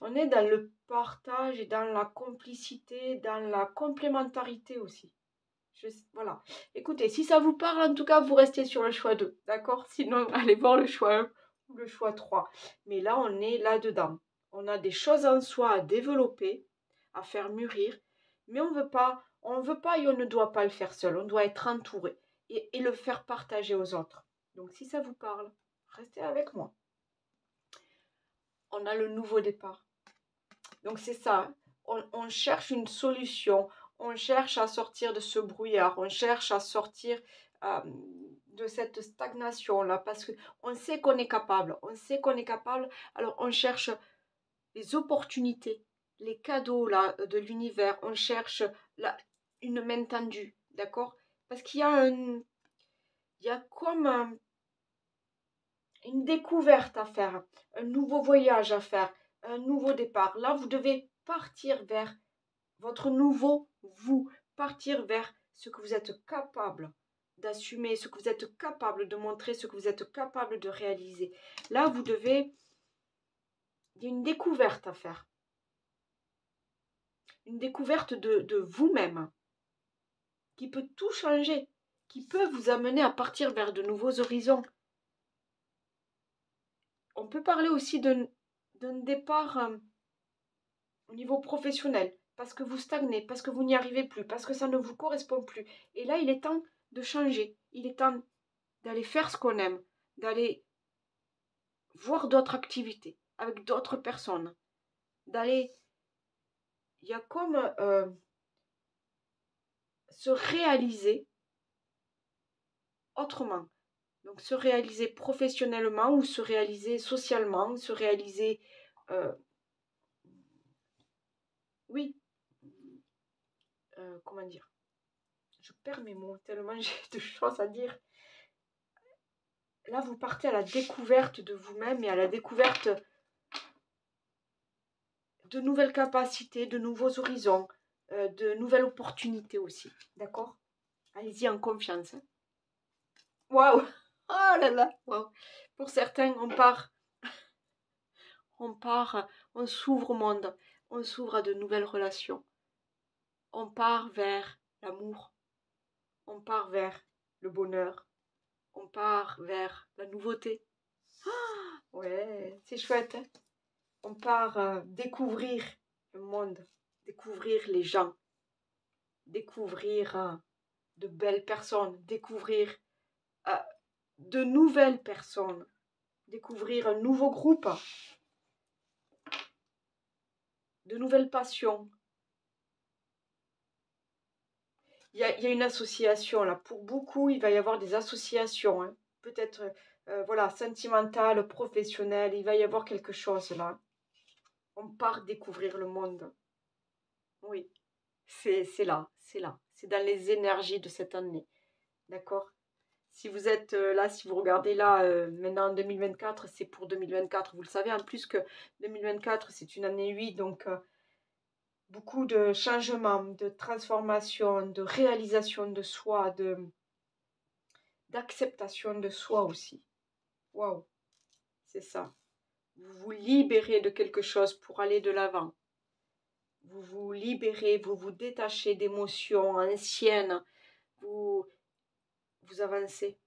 On est dans le partage et dans la complicité, dans la complémentarité aussi. Voilà. Écoutez, si ça vous parle, en tout cas, vous restez sur le choix 2, d'accord? Sinon, allez voir le choix 1 ou le choix 3. Mais là, on est là-dedans. On a des choses en soi à développer, à faire mûrir, mais on veut pas et on ne doit pas le faire seul. On doit être entouré et le faire partager aux autres. Donc, si ça vous parle, restez avec moi. On a le nouveau départ. Donc, c'est ça. On cherche une solution. On cherche à sortir de ce brouillard. On cherche à sortir de cette stagnation-là. Parce qu'on sait qu'on est capable. On sait qu'on est capable. Alors, on cherche les opportunités, les cadeaux là, de l'univers. On cherche une main tendue. D'accord? Parce qu'il y a il y a comme une découverte à faire. Un nouveau voyage à faire. Un nouveau départ. Là, vous devez partir vers votre nouveau vous, partir vers ce que vous êtes capable d'assumer, ce que vous êtes capable de montrer, ce que vous êtes capable de réaliser. Là, il y a une découverte à faire. Une découverte de vous-même qui peut tout changer, qui peut vous amener à partir vers de nouveaux horizons. On peut parler aussi d'un départ au niveau professionnel, parce que vous stagnez, parce que vous n'y arrivez plus, parce que ça ne vous correspond plus. Et là, il est temps de changer. Il est temps d'aller faire ce qu'on aime, d'aller voir d'autres activités avec d'autres personnes, d'aller, il y a comme se réaliser autrement. Donc se réaliser professionnellement ou se réaliser socialement, se réaliser, euh, oui, comment dire, je perds mes mots tellement j'ai de choses à dire. Là, vous partez à la découverte de vous-même et à la découverte de nouvelles capacités, de nouveaux horizons, de nouvelles opportunités aussi. D'accord? Allez-y en confiance. Hein. Waouh! Oh là là! Wow. Pour certains, On part, on s'ouvre au monde, on s'ouvre à de nouvelles relations. On part vers l'amour, on part vers le bonheur, on part vers la nouveauté. Ouais, c'est chouette, hein. On part découvrir le monde, découvrir les gens, découvrir de belles personnes, découvrir euh, de nouvelles personnes, découvrir un nouveau groupe, de nouvelles passions. Il y a une association là. Pour beaucoup, il va y avoir des associations, hein. Peut-être voilà, sentimentales, professionnelles. Il va y avoir quelque chose là. On part découvrir le monde. Oui, c'est là, c'est là. C'est dans les énergies de cette année. D'accord? Si vous êtes là, si vous regardez là, maintenant en 2024, c'est pour 2024. Vous le savez, en plus que 2024, c'est une année 8, donc beaucoup de changements, de transformations, de réalisation de soi, d'acceptation de soi aussi. Waouh, c'est ça. Vous vous libérez de quelque chose pour aller de l'avant. Vous vous libérez, vous vous détachez d'émotions anciennes. Vous, vous avancez.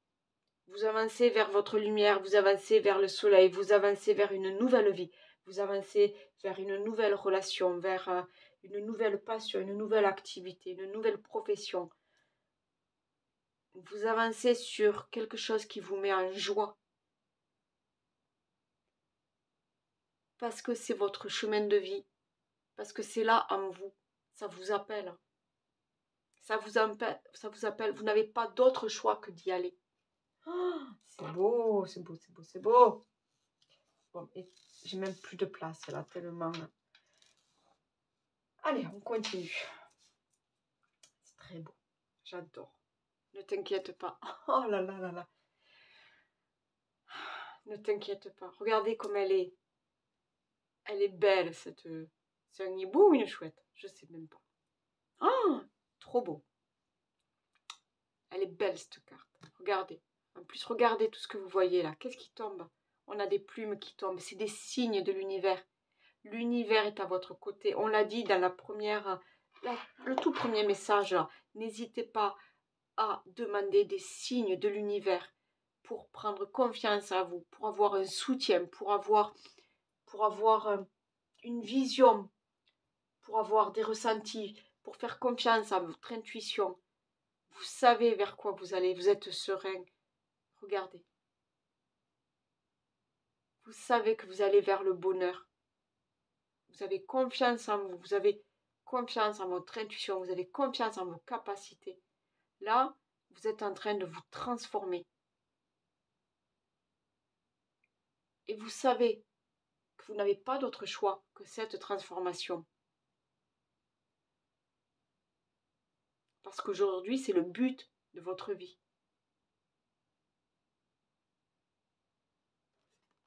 Vous avancez vers votre lumière, vous avancez vers le soleil, vous avancez vers une nouvelle vie. Vous avancez vers une nouvelle relation, vers une nouvelle passion, une nouvelle activité, une nouvelle profession. Vous avancez sur quelque chose qui vous met en joie. Parce que c'est votre chemin de vie. Parce que c'est là en vous. Ça vous appelle. Ça vous appelle. Vous n'avez pas d'autre choix que d'y aller. Oh, c'est beau, c'est beau, c'est beau, c'est beau. Bon, et j'ai même plus de place là, tellement. Allez, on continue. C'est très beau. J'adore. Ne t'inquiète pas. Oh là là là là. Ne t'inquiète pas. Regardez comme elle est. Elle est belle, cette... C'est un hibou ou une chouette? Je sais même pas. Oh, trop beau. Elle est belle, cette carte. Regardez. En plus, regardez tout ce que vous voyez là. Qu'est-ce qui tombe? On a des plumes qui tombent. C'est des signes de l'univers. L'univers est à votre côté. On l'a dit dans la première... le tout premier message là. N'hésitez pas à demander des signes de l'univers pour prendre confiance à vous, pour avoir un soutien, pour avoir une vision, pour avoir des ressentis, pour faire confiance à votre intuition. Vous savez vers quoi vous allez, vous êtes serein. Regardez. Vous savez que vous allez vers le bonheur. Vous avez confiance en vous, vous avez confiance en votre intuition, vous avez confiance en vos capacités. Là, vous êtes en train de vous transformer. Et vous savez que vous n'avez pas d'autre choix que cette transformation. Parce qu'aujourd'hui, c'est le but de votre vie.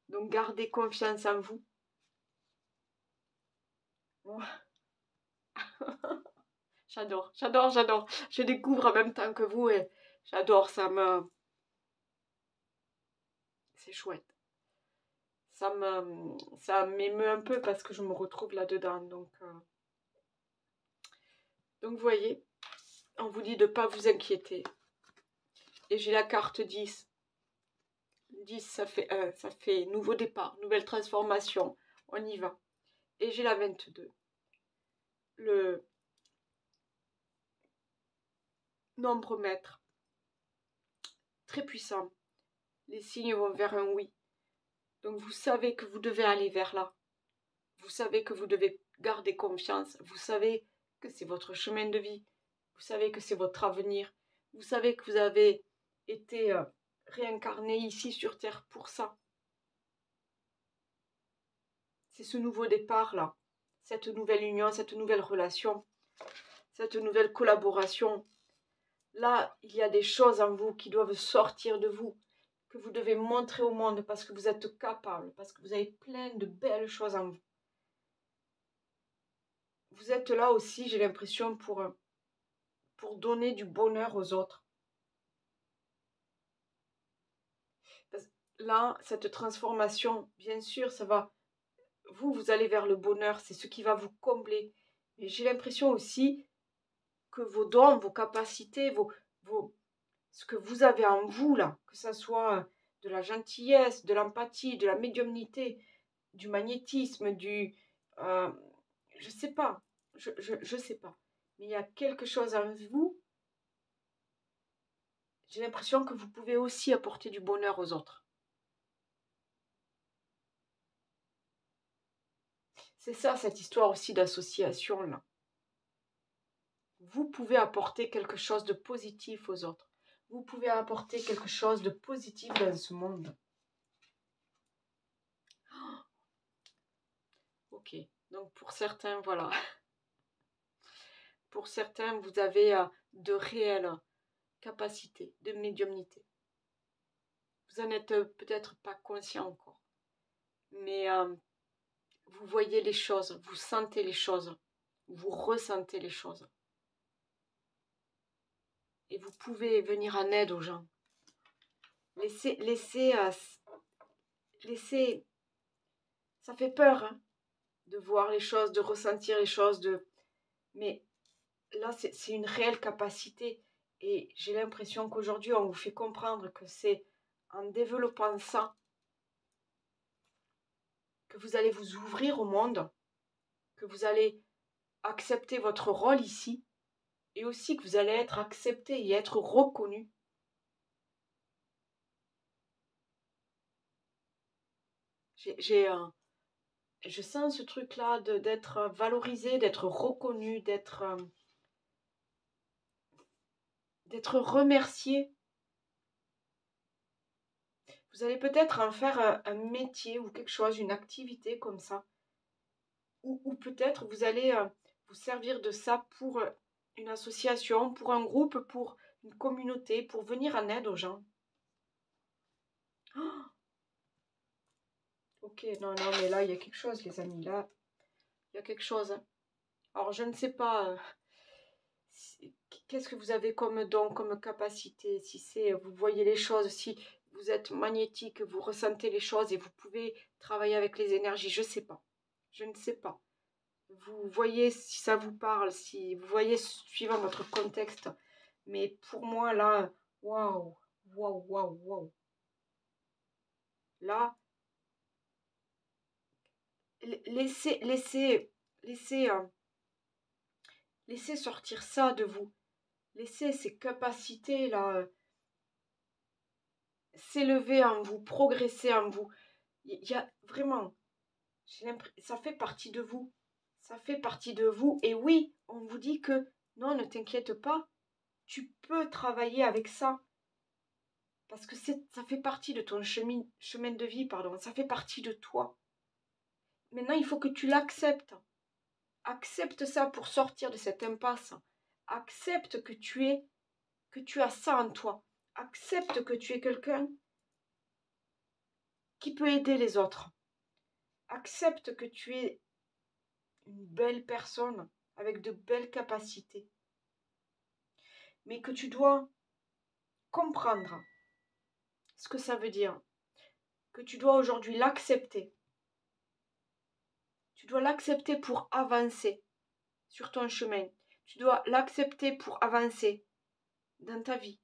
Donc, gardez confiance en vous. J'adore, j'adore, j'adore. Je découvre en même temps que vous et j'adore, c'est chouette. Ça m'émeut un peu parce que je me retrouve là-dedans. Donc, vous voyez, on vous dit de ne pas vous inquiéter. Et j'ai la carte 10. 10, ça fait nouveau départ, nouvelle transformation. On y va. Et j'ai la 22. Le nombre maître. Très puissant. Les signes vont vers un oui. Donc vous savez que vous devez aller vers là. Vous savez que vous devez garder confiance. Vous savez que c'est votre chemin de vie. Vous savez que c'est votre avenir. Vous savez que vous avez été réincarné ici sur Terre pour ça. C'est ce nouveau départ là. Cette nouvelle union, cette nouvelle relation, cette nouvelle collaboration. Là, il y a des choses en vous qui doivent sortir de vous, que vous devez montrer au monde parce que vous êtes capable, parce que vous avez plein de belles choses en vous. Vous êtes là aussi, j'ai l'impression, pour donner du bonheur aux autres. Là, cette transformation, bien sûr, ça va vous allez vers le bonheur, c'est ce qui va vous combler. Mais j'ai l'impression aussi que vos dons, vos capacités, ce que vous avez en vous, là, que ça soit de la gentillesse, de l'empathie, de la médiumnité, du magnétisme, euh, je sais pas, je sais pas. Mais il y a quelque chose en vous, j'ai l'impression que vous pouvez aussi apporter du bonheur aux autres. C'est ça, cette histoire aussi d'association, là. Vous pouvez apporter quelque chose de positif aux autres. Vous pouvez apporter quelque chose de positif dans ce monde. Ok, donc pour certains, voilà. Pour certains, vous avez de réelles capacités de médiumnité. Vous n'en êtes peut-être pas conscient encore. Mais vous voyez les choses, vous sentez les choses, vous ressentez les choses. Et vous pouvez venir en aide aux gens. Laissez, ça fait peur hein, de voir les choses, de ressentir les choses, mais là c'est une réelle capacité. Et j'ai l'impression qu'aujourd'hui on vous fait comprendre que c'est en développant ça que vous allez vous ouvrir au monde, que vous allez accepter votre rôle ici, et aussi que vous allez être accepté et être reconnu. Je sens ce truc-là d'être valorisé, d'être reconnu, d'être remercié. Vous allez peut-être en faire un métier ou quelque chose, une activité comme ça. Ou peut-être vous allez vous servir de ça pour une association, pour un groupe, pour une communauté, pour venir en aide aux gens. Oh, ok, non, mais là, il y a quelque chose, les amis, là, il y a quelque chose. Hein. Alors, je ne sais pas, qu'est-ce que vous avez comme don, comme capacité, si c'est, vous voyez les choses, si vous êtes magnétique, vous ressentez les choses et vous pouvez travailler avec les énergies, je ne sais pas. Je ne sais pas. Vous voyez si ça vous parle, si vous voyez suivant votre contexte. Mais pour moi, là, waouh, waouh, waouh, waouh. Là, laissez, laissez sortir ça de vous. Laissez ces capacités-là s'élever en vous, progresser en vous. Il y a vraiment, ça fait partie de vous. Ça fait partie de vous. Et oui, on vous dit que non, ne t'inquiète pas, tu peux travailler avec ça. Parce que ça fait partie de ton chemin de vie, pardon. Ça fait partie de toi. Maintenant, il faut que tu l'acceptes. Accepte ça pour sortir de cette impasse. Accepte que tu as ça en toi. Accepte que tu es quelqu'un qui peut aider les autres. Accepte que tu es une belle personne avec de belles capacités. Mais que tu dois comprendre ce que ça veut dire. Que tu dois aujourd'hui l'accepter. Tu dois l'accepter pour avancer sur ton chemin. Tu dois l'accepter pour avancer dans ta vie.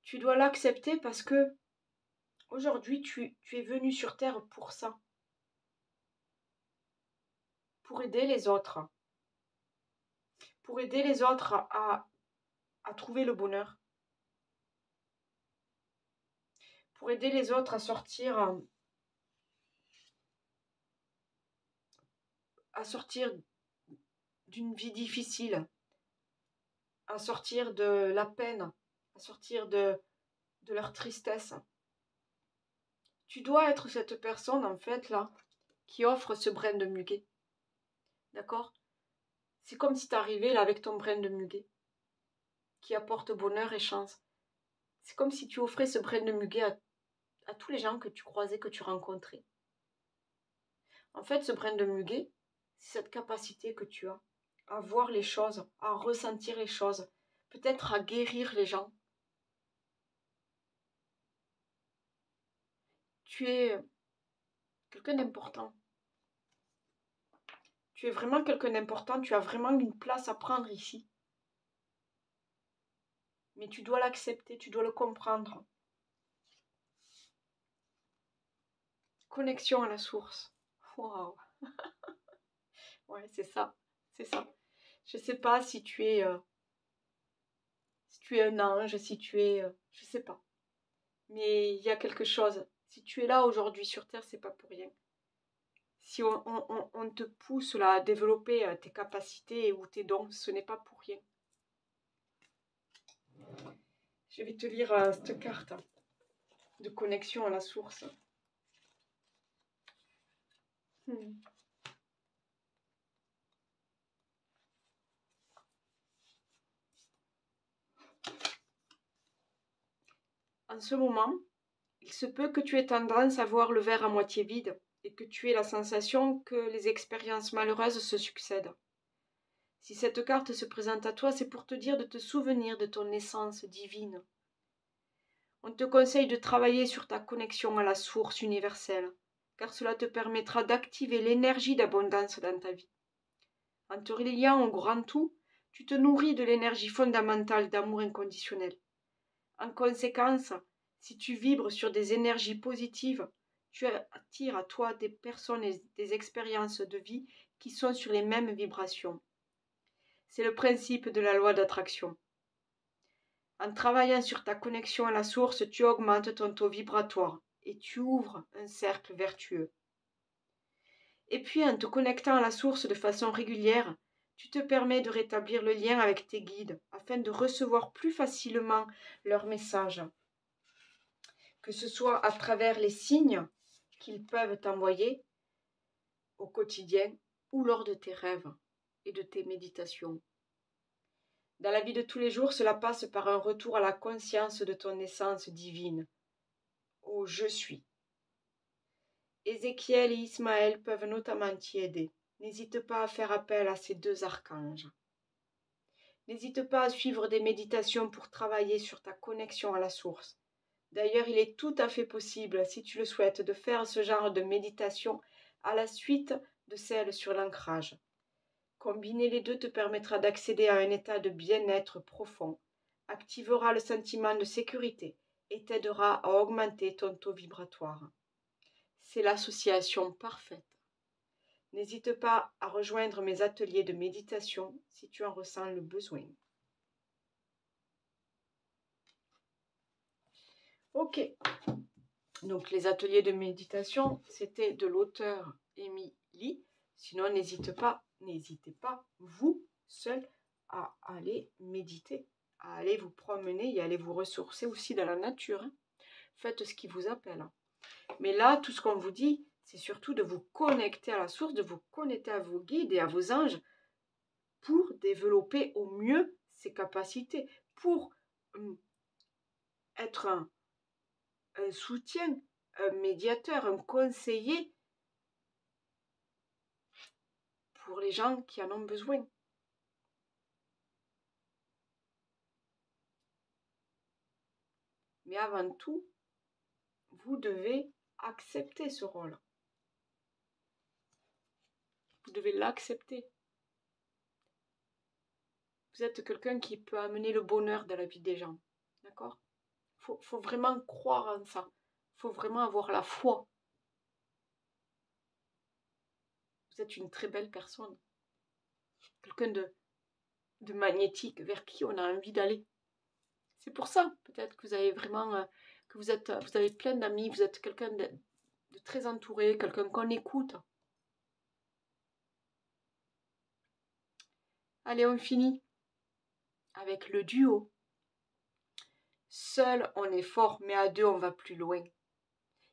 Tu dois l'accepter parce que aujourd'hui, tu es venu sur Terre pour ça. Pour aider les autres. Pour aider les autres à trouver le bonheur. Pour aider les autres à sortir d'une vie difficile, à sortir de la peine, à sortir de leur tristesse. Tu dois être cette personne, en fait, là, qui offre ce brin de muguet. D'accord? C'est comme si tu arrivais là avec ton brin de muguet, qui apporte bonheur et chance. C'est comme si tu offrais ce brin de muguet à tous les gens que tu croisais, que tu rencontrais. En fait, ce brin de muguet, c'est cette capacité que tu as à voir les choses, à ressentir les choses, peut-être à guérir les gens. Tu es quelqu'un d'important. Tu es vraiment quelqu'un d'important, tu as vraiment une place à prendre ici. Mais tu dois l'accepter, tu dois le comprendre. Connexion à la source. Waouh. Ouais, c'est ça, c'est ça. Je sais pas si tu es un ange, si tu es je sais pas. Mais il y a quelque chose. Si tu es là aujourd'hui sur Terre, c'est pas pour rien. Si on te pousse là à développer tes capacités ou tes dons, ce n'est pas pour rien. Je vais te lire cette carte de connexion à la source. En ce moment, il se peut que tu aies tendance à voir le verre à moitié vide et que tu aies la sensation que les expériences malheureuses se succèdent. Si cette carte se présente à toi, c'est pour te dire de te souvenir de ton essence divine. On te conseille de travailler sur ta connexion à la source universelle, car cela te permettra d'activer l'énergie d'abondance dans ta vie. En te reliant au grand tout, tu te nourris de l'énergie fondamentale d'amour inconditionnel. En conséquence, si tu vibres sur des énergies positives, tu attires à toi des personnes et des expériences de vie qui sont sur les mêmes vibrations. C'est le principe de la loi d'attraction. En travaillant sur ta connexion à la source, tu augmentes ton taux vibratoire et tu ouvres un cercle vertueux. Et puis, en te connectant à la source de façon régulière, tu te permets de rétablir le lien avec tes guides afin de recevoir plus facilement leurs messages, que ce soit à travers les signes qu'ils peuvent t'envoyer au quotidien ou lors de tes rêves et de tes méditations. Dans la vie de tous les jours, cela passe par un retour à la conscience de ton essence divine, au je suis. Ézéchiel et Ismaël peuvent notamment t'y aider. N'hésite pas à faire appel à ces deux archanges. N'hésite pas à suivre des méditations pour travailler sur ta connexion à la source. D'ailleurs, il est tout à fait possible, si tu le souhaites, de faire ce genre de méditation à la suite de celle sur l'ancrage. Combiner les deux te permettra d'accéder à un état de bien-être profond, activera le sentiment de sécurité et t'aidera à augmenter ton taux vibratoire. C'est l'association parfaite. N'hésite pas à rejoindre mes ateliers de méditation si tu en ressens le besoin. Ok, donc les ateliers de méditation, c'était de l'auteur Émilie. Sinon, n'hésitez pas, vous seul, à aller méditer, à aller vous promener et à aller vous ressourcer aussi dans la nature. Faites ce qui vous appelle. Mais là, tout ce qu'on vous dit, c'est surtout de vous connecter à la source, de vous connecter à vos guides et à vos anges pour développer au mieux ces capacités, pour être un soutien, un médiateur, un conseiller pour les gens qui en ont besoin. Mais avant tout, vous devez accepter ce rôle. Vous devez l'accepter. Vous êtes quelqu'un qui peut amener le bonheur dans la vie des gens. D'accord ? Faut vraiment croire en ça. Faut vraiment avoir la foi. Vous êtes une très belle personne. Quelqu'un de magnétique vers qui on a envie d'aller. C'est pour ça, peut-être que vous avez vraiment, que vous avez plein d'amis, vous êtes quelqu'un de très entouré, quelqu'un qu'on écoute. Allez, on finit avec le duo. Seul, on est fort, mais à deux, on va plus loin.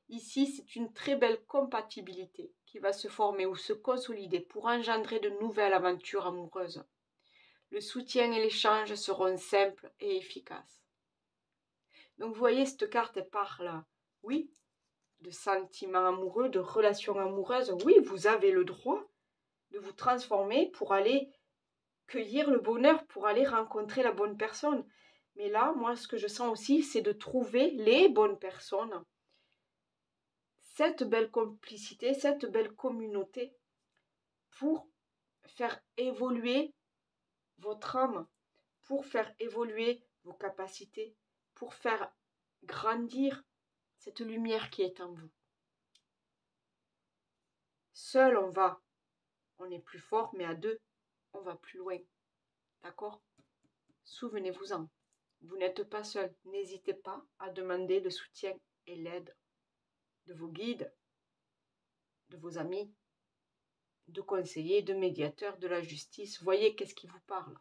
Ici, c'est une très belle compatibilité qui va se former ou se consolider pour engendrer de nouvelles aventures amoureuses. Le soutien et l'échange seront simples et efficaces. Donc, vous voyez, cette carte, elle parle, oui, de sentiments amoureux, de relations amoureuses. Oui, vous avez le droit de vous transformer pour aller cueillir le bonheur, pour aller rencontrer la bonne personne. Mais là, moi, ce que je sens aussi, c'est de trouver les bonnes personnes. Cette belle complicité, cette belle communauté pour faire évoluer votre âme, pour faire évoluer vos capacités, pour faire grandir cette lumière qui est en vous. Seul on est plus fort, mais à deux, on va plus loin. D'accord? Souvenez-vous-en, vous n'êtes pas seul. N'hésitez pas à demander le soutien et l'aide de vos guides, de vos amis, de conseillers, de médiateurs, de la justice. Voyez qu'est-ce qui vous parle.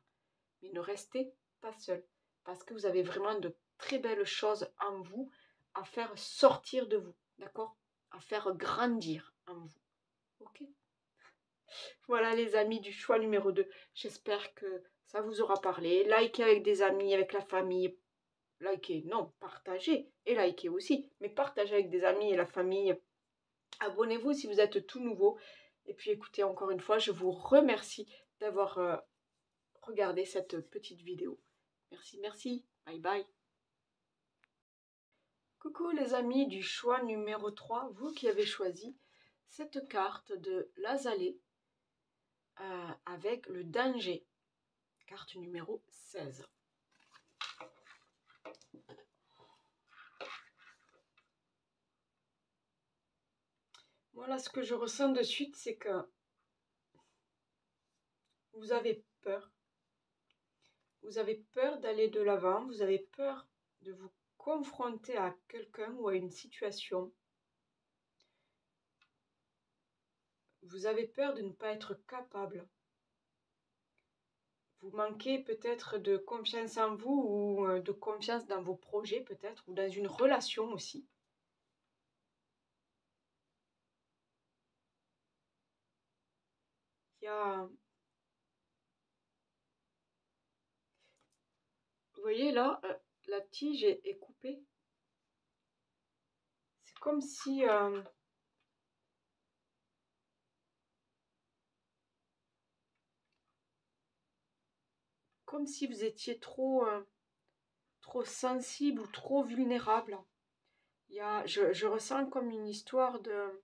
Mais ne restez pas seul, parce que vous avez vraiment de très belles choses en vous à faire sortir de vous, d'accord? À faire grandir en vous, ok? Voilà les amis du choix numéro 2. J'espère que ça vous aura parlé. Likez avec des amis, avec la famille. Likez, non, partagez. Et likez aussi. Mais partagez avec des amis et la famille. Abonnez-vous si vous êtes tout nouveau. Et puis écoutez, encore une fois, je vous remercie d'avoir regardé cette petite vidéo. Merci, merci. Bye bye. Coucou les amis du choix numéro 3. Vous qui avez choisi cette carte de l'Azalée. Avec le danger, carte numéro 16. Voilà ce que je ressens de suite, c'est que vous avez peur. Vous avez peur d'aller de l'avant, vous avez peur de vous confronter à quelqu'un ou à une situation. Vous avez peur de ne pas être capable. Vous manquez peut-être de confiance en vous ou de confiance dans vos projets peut-être, ou dans une relation aussi. Il y a... Vous voyez là, la tige est coupée. C'est comme si... comme si vous étiez trop sensible ou trop vulnérable. Je ressens comme une histoire de...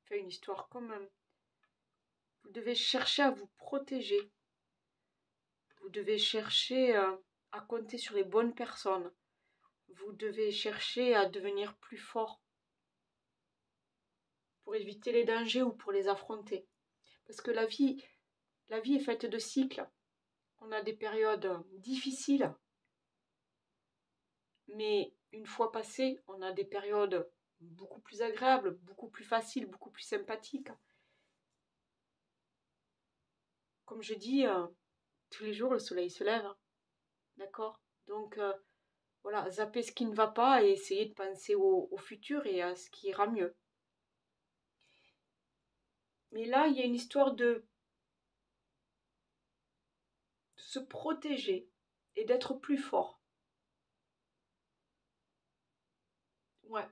Enfin, une histoire comme... vous devez chercher à vous protéger. Vous devez chercher à compter sur les bonnes personnes. Vous devez chercher à devenir plus fort pour éviter les dangers ou pour les affronter. Parce que la vie est faite de cycles. On a des périodes difficiles, mais une fois passées, on a des périodes beaucoup plus agréables, beaucoup plus faciles, beaucoup plus sympathiques. Comme je dis, tous les jours le soleil se lève, d'accord? Donc voilà, zappez ce qui ne va pas et essayez de penser au futur et à ce qui ira mieux. Mais là, il y a une histoire de se protéger et d'être plus fort. Ouais,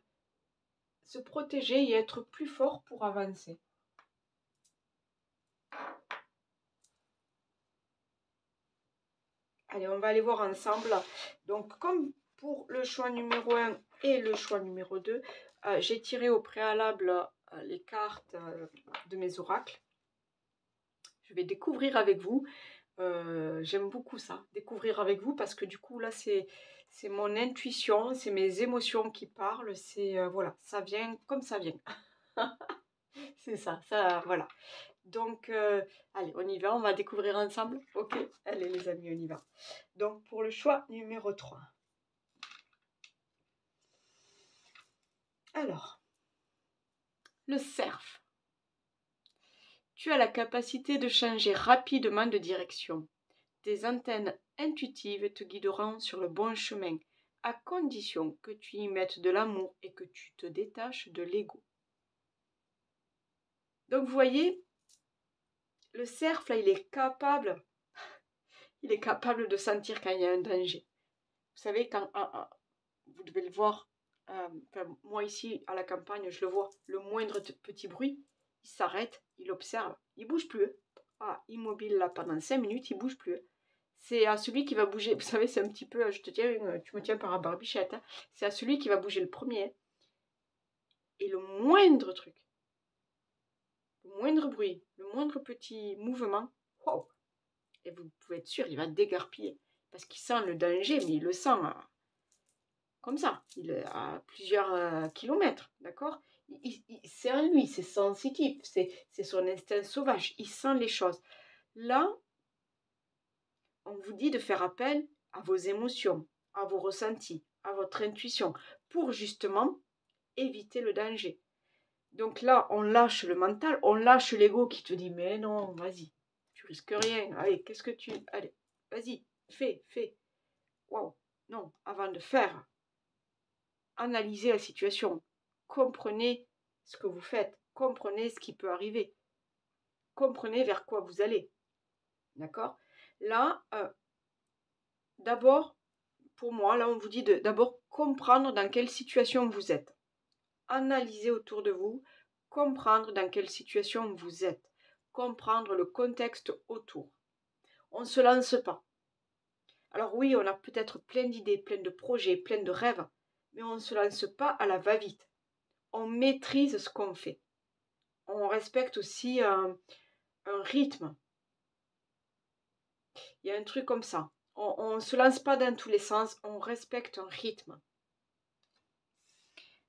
se protéger et être plus fort pour avancer. Allez, on va aller voir ensemble. Donc, comme pour le choix numéro 1 et le choix numéro 2, j'ai tiré au préalable les cartes de mes oracles. Je vais découvrir avec vous. J'aime beaucoup ça, découvrir avec vous, parce que du coup, là, c'est mon intuition, c'est mes émotions qui parlent. C'est, voilà, ça vient comme ça vient. C'est ça, voilà. Donc, allez, on y va, on va découvrir ensemble. Ok, allez les amis, on y va. Donc, pour le choix numéro 3. Alors, le cerf. Tu as la capacité de changer rapidement de direction. Tes antennes intuitives te guideront sur le bon chemin, à condition que tu y mettes de l'amour et que tu te détaches de l'ego. Donc, vous voyez, le cerf, là, il est capable de sentir quand il y a un danger. Vous savez, quand vous devez le voir, moi ici à la campagne, je le vois, le moindre petit bruit, il s'arrête, il observe, il bouge plus. Immobile là pendant 5 minutes, il bouge plus. C'est à celui qui va bouger, vous savez, c'est un petit peu, tu me tiens par la barbichette, hein. C'est à celui qui va bouger le premier. Et le moindre truc, le moindre bruit, le moindre petit mouvement, waouh, et vous pouvez être sûr, il va dégarpiller. Parce qu'il sent le danger, mais il le sent comme ça. Il est à plusieurs kilomètres, d'accord? C'est en lui, c'est sensitif, c'est son instinct sauvage. Il sent les choses. Là, on vous dit de faire appel à vos émotions, à vos ressentis, à votre intuition, pour justement éviter le danger. Donc là, on lâche le mental, on lâche l'ego qui te dit, mais non, vas-y, tu risques rien. Allez, qu'est-ce que tu... Allez, vas-y, fais, fais. Waouh, non, avant de faire, analysez la situation. Comprenez ce que vous faites. Comprenez ce qui peut arriver. Comprenez vers quoi vous allez. D'accord? Là, d'abord, pour moi, là, on vous dit d'abord comprendre dans quelle situation vous êtes. Analyser autour de vous, comprendre dans quelle situation vous êtes. Comprendre le contexte autour. On ne se lance pas. Alors oui, on a peut-être plein d'idées, plein de projets, plein de rêves, mais on ne se lance pas à la va-vite. On maîtrise ce qu'on fait. On respecte aussi un rythme. Il y a un truc comme ça. On ne se lance pas dans tous les sens, on respecte un rythme.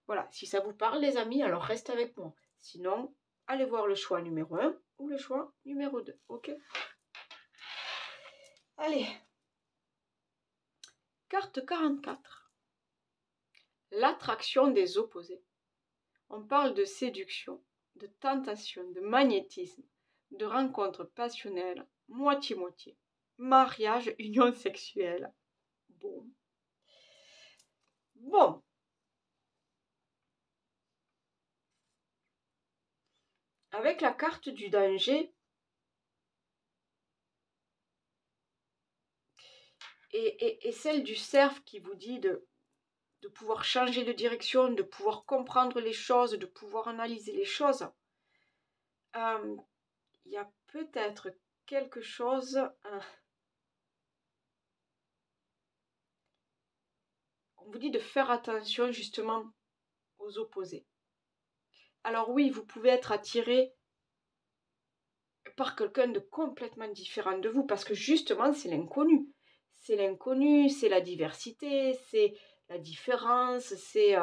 Voilà, si ça vous parle les amis, alors restez avec moi. Sinon, allez voir le choix numéro 1 ou le choix numéro 2, ok? Allez, carte 44. L'attraction des opposés. On parle de séduction, de tentation, de magnétisme, de rencontres passionnelles, moitié-moitié, mariage, union sexuelle. Bon. Avec la carte du danger et celle du cerf qui vous dit de pouvoir changer de direction, de pouvoir comprendre les choses, de pouvoir analyser les choses, il y a peut-être quelque chose... on vous dit de faire attention justement aux opposés. Alors oui, vous pouvez être attiré par quelqu'un de complètement différent de vous, parce que justement, c'est l'inconnu. C'est l'inconnu, c'est la diversité, c'est la différence, c'est...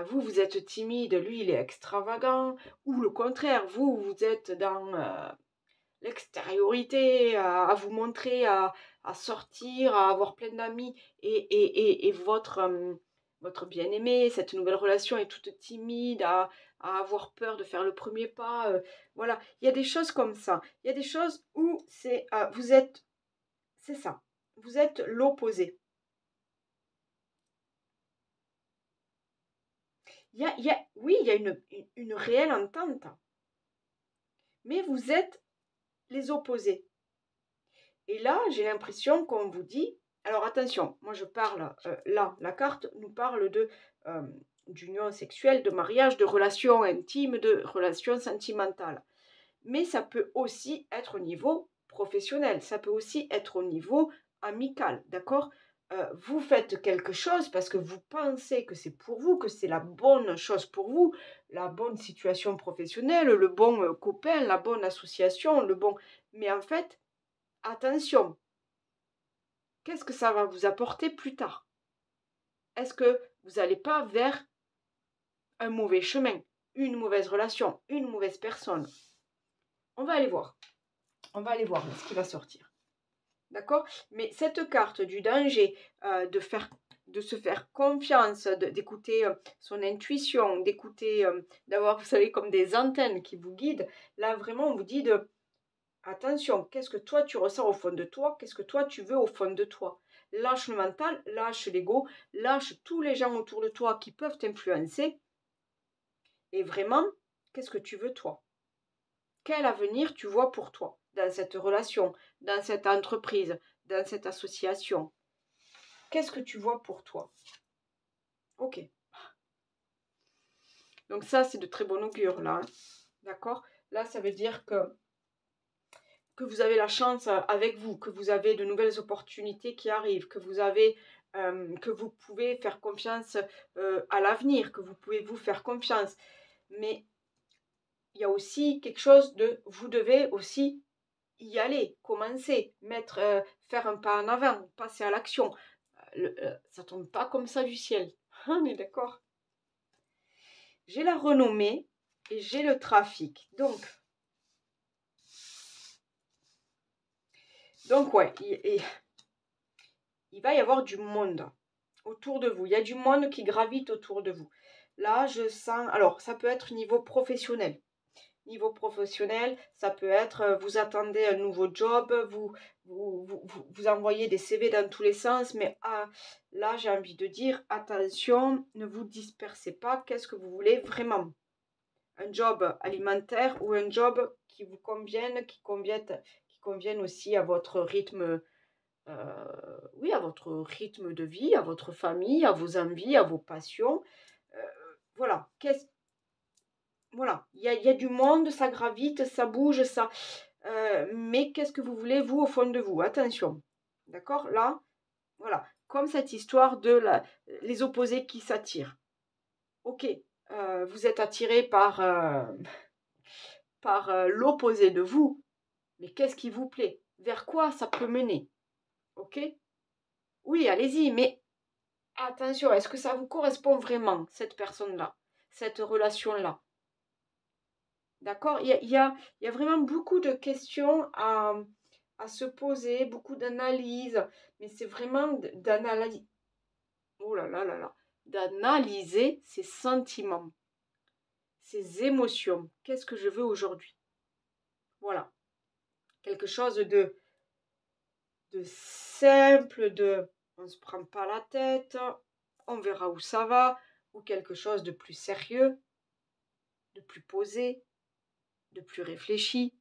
vous, vous êtes timide, lui, il est extravagant, ou le contraire, vous, vous êtes dans l'extériorité, à vous montrer, à sortir, à avoir plein d'amis, et votre bien-aimé, cette nouvelle relation est toute timide, à avoir peur de faire le premier pas. Voilà, il y a des choses comme ça. Il y a des choses où c'est vous êtes, c'est ça, vous êtes l'opposé. Oui, il y a une réelle entente, mais vous êtes les opposés. Et là, j'ai l'impression qu'on vous dit, alors attention, moi je parle, là, la carte nous parle d'union sexuelle, de mariage, de relations intimes, de relations sentimentales. Mais ça peut aussi être au niveau professionnel, ça peut aussi être au niveau amical, d'accord? Vous faites quelque chose parce que vous pensez que c'est pour vous, que c'est la bonne chose pour vous, la bonne situation professionnelle, le bon copain, la bonne association, le bon... Mais en fait, attention, qu'est-ce que ça va vous apporter plus tard? Est-ce que vous n'allez pas vers un mauvais chemin, une mauvaise relation, une mauvaise personne? On va aller voir. On va aller voir ce qui va sortir. D'accord? Mais cette carte du danger, de se faire confiance, d'écouter son intuition, d'écouter, d'avoir, vous savez, comme des antennes qui vous guident, là vraiment on vous dit de attention, qu'est-ce que toi tu ressens au fond de toi? Qu'est-ce que toi tu veux au fond de toi? Lâche le mental, lâche l'ego, lâche tous les gens autour de toi qui peuvent t'influencer. Et vraiment, qu'est-ce que tu veux toi? Quel avenir tu vois pour toi dans cette relation, dans cette entreprise, dans cette association? Qu'est-ce que tu vois pour toi? Ok. Donc ça, c'est de très bon augure là. Hein. D'accord? Là, ça veut dire que vous avez la chance avec vous, que vous avez de nouvelles opportunités qui arrivent, que vous pouvez faire confiance à l'avenir, que vous pouvez vous faire confiance. Mais il y a aussi quelque chose de, vous devez aussi y aller, commencer, faire un pas en avant, passer à l'action. Ça tombe pas comme ça du ciel. On est d'accord? J'ai la renommée et j'ai le trafic. Donc ouais, il va y avoir du monde autour de vous. Il y a du monde qui gravite autour de vous. Là, je sens... Alors, ça peut être niveau professionnel. Niveau professionnel, ça peut être, vous attendez un nouveau job, vous envoyez des CV dans tous les sens, mais là, j'ai envie de dire, attention, ne vous dispersez pas. Qu'est-ce que vous voulez vraiment? Un job alimentaire ou un job qui vous convienne, qui convienne aussi à votre rythme, oui, à votre rythme de vie, à votre famille, à vos envies, à vos passions. Euh, voilà, voilà, il y a du monde, ça gravite, ça bouge, ça. Mais qu'est-ce que vous voulez, vous, au fond de vous? Attention. D'accord? Là, voilà. Comme cette histoire de les opposés qui s'attirent. Ok, vous êtes attiré par l'opposé de vous, mais qu'est-ce qui vous plaît? Vers quoi ça peut mener? Ok? Oui, allez-y, mais attention, est-ce que ça vous correspond vraiment, cette personne-là, cette relation-là? D'accord? Il y a vraiment beaucoup de questions à se poser, beaucoup d'analyses, mais c'est vraiment d'analyser. Oh là là là là, d'analyser ses sentiments, ses émotions. Qu'est-ce que je veux aujourd'hui? Voilà. Quelque chose de simple, on ne se prend pas la tête, on verra où ça va, ou quelque chose de plus sérieux, de plus posé, de plus réfléchi,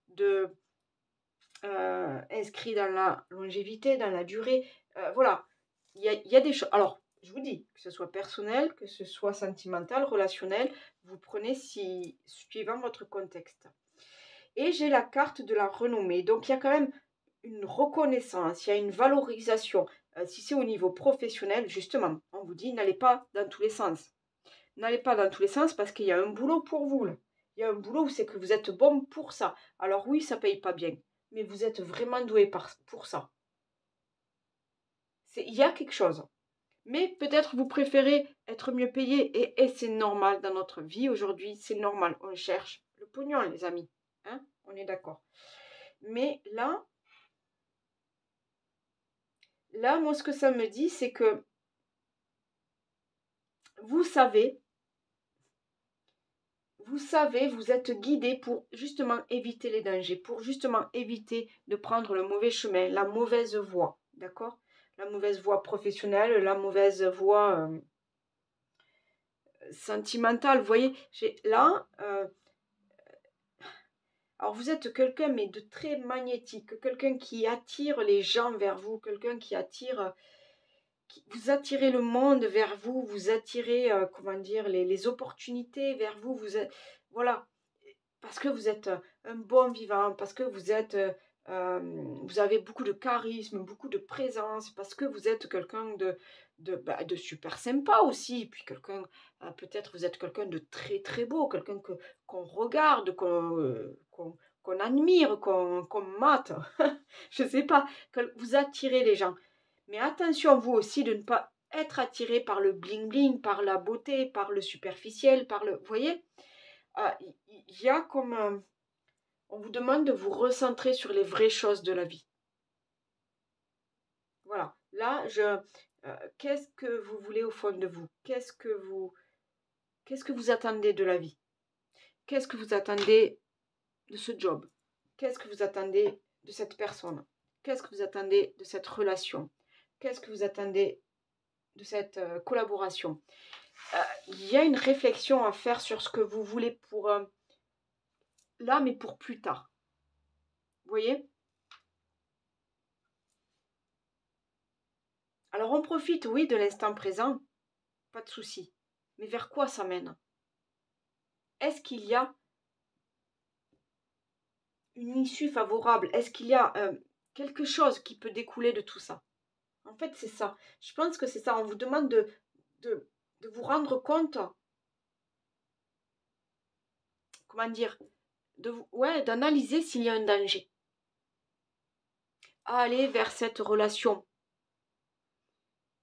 de inscrit dans la longévité, dans la durée. Voilà, il y a des choses. Alors, je vous dis, que ce soit personnel, que ce soit sentimental, relationnel, vous prenez suivant votre contexte. Et j'ai la carte de la renommée. Donc, il y a quand même une reconnaissance, il y a une valorisation. Si c'est au niveau professionnel, justement, on vous dit, n'allez pas dans tous les sens. N'allez pas dans tous les sens parce qu'il y a un boulot pour vous, là. Il y a un boulot où c'est que vous êtes bon pour ça. Alors oui, ça paye pas bien, mais vous êtes vraiment doué pour ça. Il y a quelque chose. Mais peut-être vous préférez être mieux payé et c'est normal dans notre vie aujourd'hui, c'est normal. On cherche le pognon, les amis. Hein, on est d'accord. Mais là, moi, ce que ça me dit, c'est que vous savez, vous êtes guidé pour justement éviter les dangers, pour justement éviter de prendre le mauvais chemin, la mauvaise voie, d'accord? La mauvaise voie professionnelle, la mauvaise voie sentimentale. Vous voyez, alors vous êtes quelqu'un mais de très magnétique, quelqu'un qui attire les gens vers vous, quelqu'un qui attire, vous attirez le monde vers vous, vous attirez, comment dire, les opportunités vers vous, voilà. Parce que vous êtes un bon vivant, parce que vous avez beaucoup de charisme, beaucoup de présence, parce que vous êtes quelqu'un de super sympa aussi, puis peut-être vous êtes quelqu'un de très très beau, quelqu'un qu'on regarde, qu'on admire, qu'on mate, je ne sais pas, que vous attirez les gens. Mais attention vous aussi de ne pas être attiré par le bling bling, par la beauté, par le superficiel, vous voyez? Il y a comme on vous demande de vous recentrer sur les vraies choses de la vie. Voilà. Là, qu'est-ce que vous voulez au fond de vous? Qu'est-ce que vous attendez de la vie? Qu'est-ce que vous attendez de ce job? Qu'est-ce que vous attendez de cette personne? Qu'est-ce que vous attendez de cette relation? Qu'est-ce que vous attendez de cette collaboration? Il y a une réflexion à faire sur ce que vous voulez pour là, mais pour plus tard. Vous voyez? Alors on profite, oui, de l'instant présent, pas de souci. Mais vers quoi ça mène? Est-ce qu'il y a une issue favorable? Est-ce qu'il y a quelque chose qui peut découler de tout ça? En fait, c'est ça. Je pense que c'est ça. On vous demande de vous rendre compte comment dire, ouais, d'analyser s'il y a un danger. À aller vers cette relation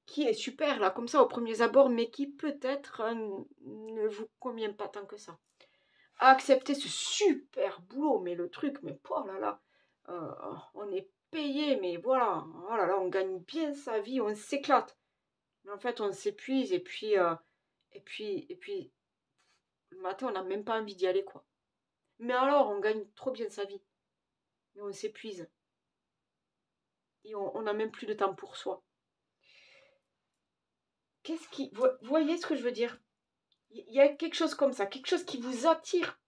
qui est super là, comme ça, au premier abord, mais qui peut-être ne vous convient pas tant que ça. À accepter ce super boulot, mais le truc, mais oh là là, on est payé, mais voilà, oh là là, on gagne bien sa vie, on s'éclate. Mais en fait, on s'épuise et puis, le matin, on n'a même pas envie d'y aller, quoi. Mais alors, on gagne trop bien sa vie, mais on s'épuise. Et on n'a même plus de temps pour soi. Vous voyez ce que je veux dire? Il y a quelque chose comme ça, quelque chose qui vous attire.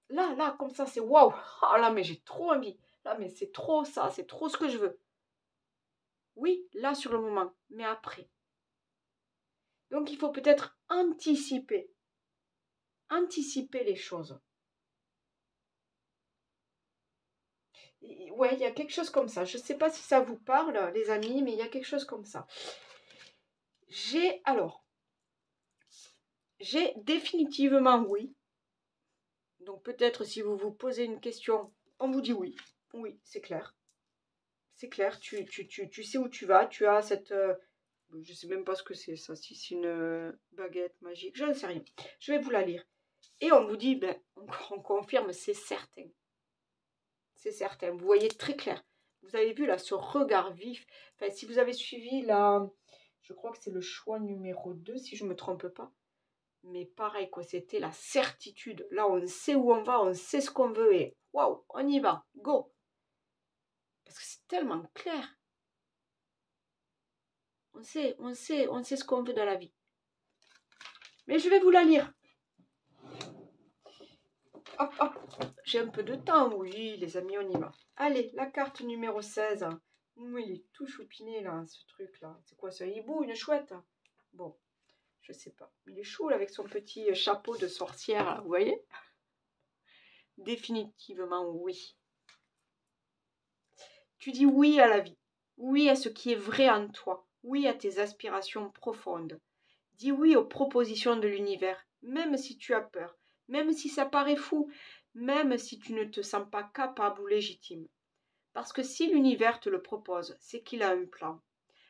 Là, comme ça, c'est waouh. Ah là, mais j'ai trop envie. Là, mais c'est trop ça, c'est trop ce que je veux. Oui, là, sur le moment, mais après. Donc, il faut peut-être anticiper les choses. Ouais, il y a quelque chose comme ça. Je ne sais pas si ça vous parle, les amis, mais il y a quelque chose comme ça. J'ai définitivement oui. Donc peut-être si vous vous posez une question, on vous dit oui. Oui, c'est clair. C'est clair, tu sais où tu vas, tu as cette... je ne sais même pas ce que c'est ça, si c'est une baguette magique, je ne sais rien. Je vais vous la lire. Et on vous dit, ben, on confirme, c'est certain. C'est certain, vous voyez très clair. Vous avez vu là, ce regard vif. Enfin, si vous avez suivi là, je crois que c'est le choix numéro 2, si je ne me trompe pas. Mais pareil, quoi, c'était la certitude. Là, on sait où on va, on sait ce qu'on veut et waouh, on y va, go. Parce que c'est tellement clair. On sait ce qu'on veut dans la vie. Mais je vais vous la lire. Hop, hop, j'ai un peu de temps, oui, les amis, on y va. Allez, la carte numéro 16. Oui, il est tout choupiné, là, ce truc-là. C'est quoi, ce hibou, une chouette? Bon, je sais pas. Il est chou, là, avec son petit chapeau de sorcière, là, vous voyez? Définitivement, oui. Tu dis oui à la vie. Oui à ce qui est vrai en toi. Oui à tes aspirations profondes. Dis oui aux propositions de l'univers, même si tu as peur, même si ça paraît fou, même si tu ne te sens pas capable ou légitime. Parce que si l'univers te le propose, c'est qu'il a un plan.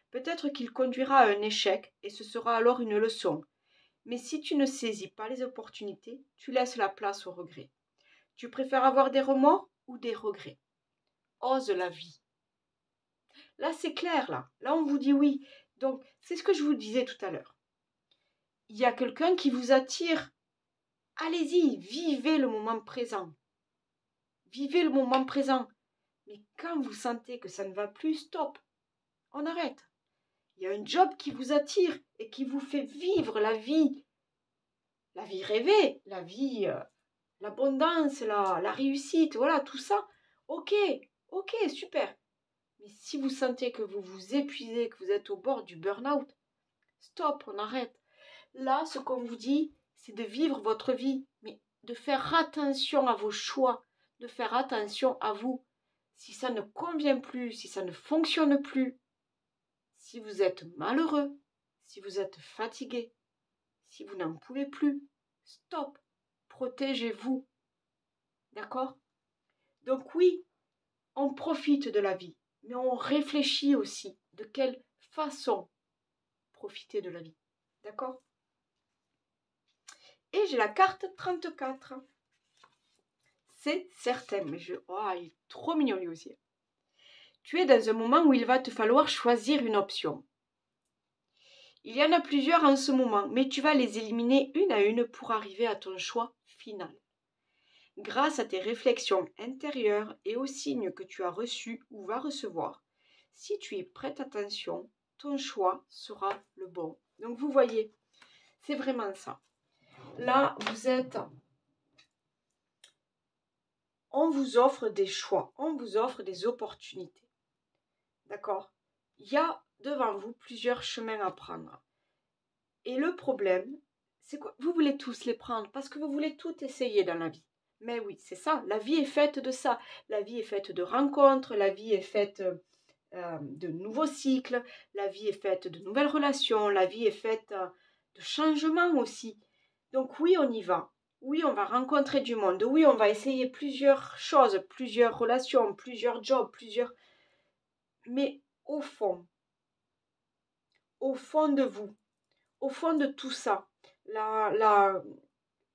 Peut-être qu'il conduira à un échec et ce sera alors une leçon. Mais si tu ne saisis pas les opportunités, tu laisses la place au regret. Tu préfères avoir des remords ou des regrets? Ose la vie. Là, c'est clair, là. Là, on vous dit oui. Donc, c'est ce que je vous disais tout à l'heure. Il y a quelqu'un qui vous attire. Allez-y, vivez le moment présent. Vivez le moment présent. Mais quand vous sentez que ça ne va plus, stop. On arrête. Il y a un job qui vous attire et qui vous fait vivre la vie rêvée, la vie, l'abondance, la réussite, voilà, tout ça. Ok, super. Mais si vous sentez que vous vous épuisez, que vous êtes au bord du burn-out, stop, on arrête. Là, ce qu'on vous dit, c'est de vivre votre vie, mais de faire attention à vos choix, de faire attention à vous. Si ça ne convient plus, si ça ne fonctionne plus, si vous êtes malheureux, si vous êtes fatigué, si vous n'en pouvez plus, stop, protégez-vous. D'accord? Donc oui, on profite de la vie, mais on réfléchit aussi de quelle façon profiter de la vie. D'accord? Et j'ai la carte 34. C'est certain, mais oh, il est trop mignon lui aussi. Tu es dans un moment où il va te falloir choisir une option. Il y en a plusieurs en ce moment, mais tu vas les éliminer une à une pour arriver à ton choix final. Grâce à tes réflexions intérieures et aux signes que tu as reçus ou vas recevoir, si tu y prêtes attention, ton choix sera le bon. Donc vous voyez, c'est vraiment ça. Là, vous êtes... On vous offre des choix, on vous offre des opportunités. D'accord? Il y a devant vous plusieurs chemins à prendre. Et le problème, c'est que vous voulez tous les prendre parce que vous voulez tout essayer dans la vie. Mais oui, c'est ça, la vie est faite de ça. La vie est faite de rencontres, la vie est faite de nouveaux cycles, la vie est faite de nouvelles relations, la vie est faite de changements aussi. Donc oui, on y va. Oui, on va rencontrer du monde. Oui, on va essayer plusieurs choses, plusieurs relations, plusieurs jobs, plusieurs... Mais au fond de vous, au fond de tout ça, la,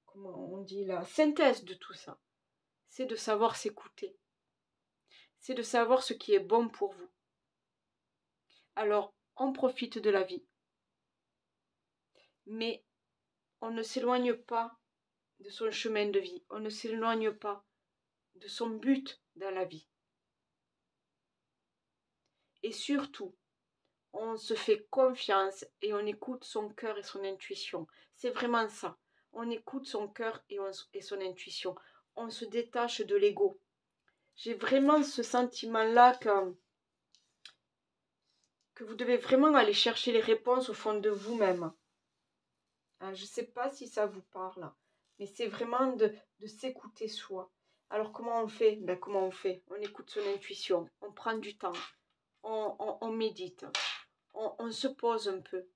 comment on dit, la synthèse de tout ça, c'est de savoir s'écouter. C'est de savoir ce qui est bon pour vous. Alors, on profite de la vie, mais on ne s'éloigne pas de son chemin de vie, on ne s'éloigne pas de son but dans la vie. Et surtout, on se fait confiance et on écoute son cœur et son intuition. C'est vraiment ça. On écoute son cœur et son intuition. On se détache de l'ego. J'ai vraiment ce sentiment-là que vous devez vraiment aller chercher les réponses au fond de vous-même. Hein, je ne sais pas si ça vous parle, mais c'est vraiment de s'écouter soi. Alors comment on fait? Ben, comment on fait? On écoute son intuition, on prend du temps, on médite, on se pose un peu,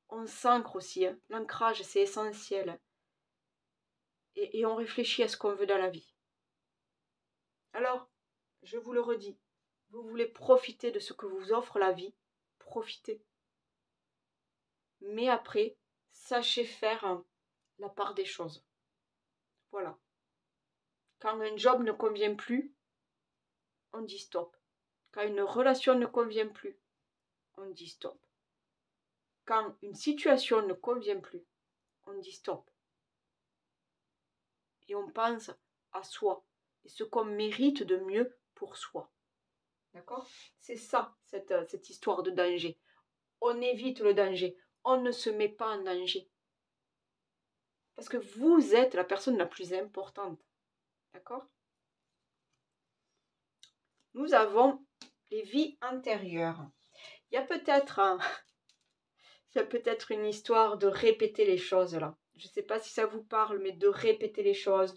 on s'ancre aussi. Hein. L'ancrage, c'est essentiel. Et on réfléchit à ce qu'on veut dans la vie. Alors, je vous le redis, vous voulez profiter de ce que vous offre la vie, profitez. Mais après, sachez faire la part des choses. Voilà. Quand un job ne convient plus, on dit stop. Quand une relation ne convient plus, on dit stop. Quand une situation ne convient plus, on dit stop. Et on pense à soi et ce qu'on mérite de mieux pour soi. D'accord? C'est ça, cette histoire de danger. On évite le danger. On ne se met pas en danger. Parce que vous êtes la personne la plus importante. D'accord? Nous avons les vies antérieures. Il y a peut-être une histoire de répéter les choses là. Je ne sais pas si ça vous parle, mais de répéter les choses,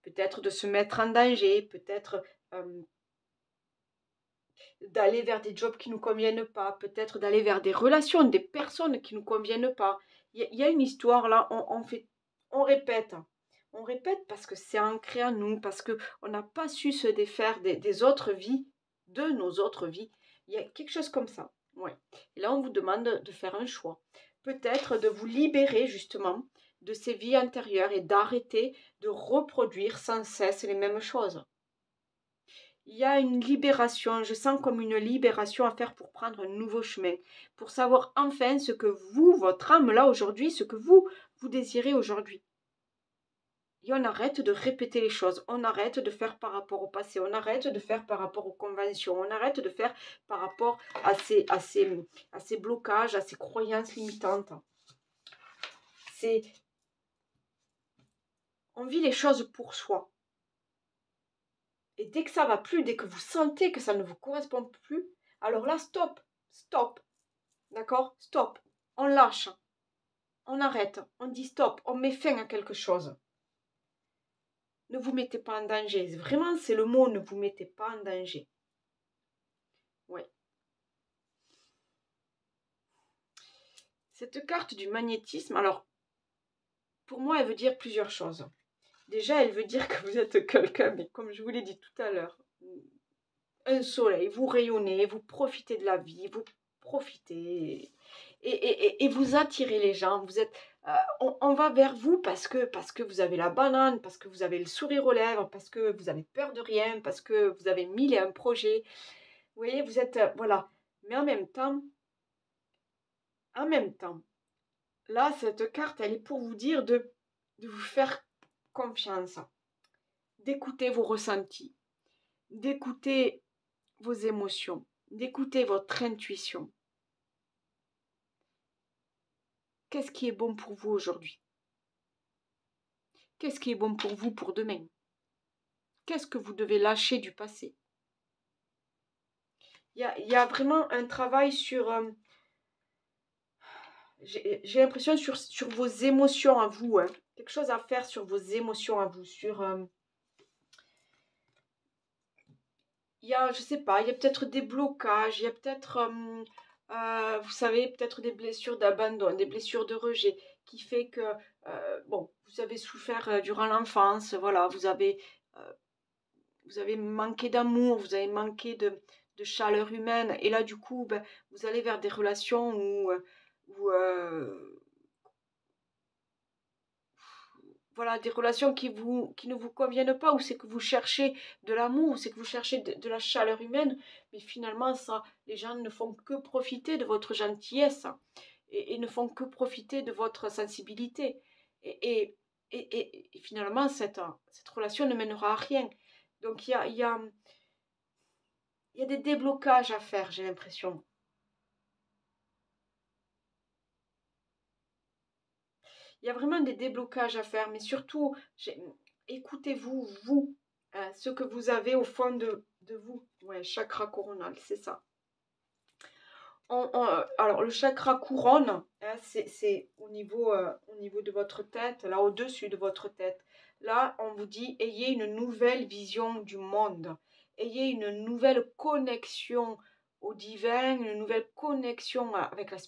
peut-être de se mettre en danger, peut-être d'aller vers des jobs qui ne nous conviennent pas, peut-être d'aller vers des relations, des personnes qui ne nous conviennent pas. Il y a une histoire là, on répète. On répète parce que c'est ancré en nous, parce qu'on n'a pas su se défaire des autres vies, de nos autres vies. Il y a quelque chose comme ça. Ouais. Et là, on vous demande de faire un choix. Peut-être de vous libérer justement de ces vies antérieures et d'arrêter de reproduire sans cesse les mêmes choses. Il y a une libération, je sens comme une libération à faire pour prendre un nouveau chemin, pour savoir enfin ce que vous, votre âme là aujourd'hui, ce que vous désirez aujourd'hui. Et on arrête de répéter les choses, on arrête de faire par rapport au passé, on arrête de faire par rapport aux conventions, on arrête de faire par rapport à ces blocages, à ces croyances limitantes. On vit les choses pour soi. Et dès que ça va plus, dès que vous sentez que ça ne vous correspond plus, alors là, stop, stop, d'accord, stop, on lâche, on arrête, on dit stop, on met fin à quelque chose. Ne vous mettez pas en danger, vraiment c'est le mot, ne vous mettez pas en danger. Ouais. Cette carte du magnétisme, alors, pour moi, elle veut dire plusieurs choses. Déjà, elle veut dire que vous êtes quelqu'un, mais comme je vous l'ai dit tout à l'heure, un soleil, vous rayonnez, vous profitez de la vie, vous profitez et vous attirez les gens. Vous êtes, on va vers vous parce que vous avez la banane, parce que vous avez le sourire aux lèvres, parce que vous avez peur de rien, parce que vous avez 1001 projets. Vous voyez, vous êtes, voilà. Mais en même temps, là, cette carte, elle est pour vous dire de vous faire confiance, d'écouter vos ressentis, d'écouter vos émotions, d'écouter votre intuition. Qu'est-ce qui est bon pour vous aujourd'hui? Qu'est-ce qui est bon pour vous pour demain? Qu'est-ce que vous devez lâcher du passé? Il y a vraiment un travail sur... j'ai l'impression sur vos émotions à vous. Hein. Quelque chose à faire sur vos émotions à vous. Il y a, je sais pas, il y a peut-être des blocages, il y a peut-être, vous savez, peut-être des blessures d'abandon, des blessures de rejet. qui fait que, bon, vous avez souffert durant l'enfance, voilà, vous avez manqué d'amour, vous avez manqué de chaleur humaine, et là, du coup, ben, vous allez vers des relations où voilà, des relations qui ne vous conviennent pas, ou c'est que vous cherchez de l'amour, ou c'est que vous cherchez de la chaleur humaine, mais finalement, ça, les gens ne font que profiter de votre gentillesse, et ne font que profiter de votre sensibilité. Et, et finalement, cette relation ne mènera à rien. Donc, il y a des déblocages à faire, j'ai l'impression. Il y a vraiment des déblocages à faire, mais surtout, écoutez-vous, vous, ce que vous avez au fond de vous. Ouais, chakra coronal, c'est ça. Alors, le chakra couronne, hein, c'est au niveau de votre tête, là, au-dessus de votre tête. Là, on vous dit, ayez une nouvelle vision du monde. Ayez une nouvelle connexion au divin, une nouvelle connexion avec la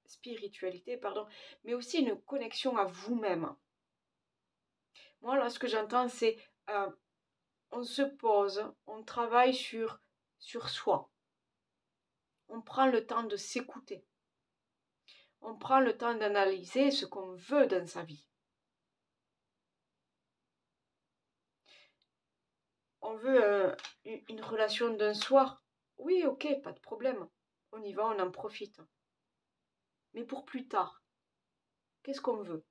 spiritualité, pardon, mais aussi une connexion à vous-même. Moi, là, ce que j'entends, c'est on se pose, on travaille sur soi. On prend le temps de s'écouter. On prend le temps d'analyser ce qu'on veut dans sa vie. On veut une relation d'un soir. Oui, ok, pas de problème. On y va, on en profite. Mais pour plus tard, qu'est-ce qu'on veut?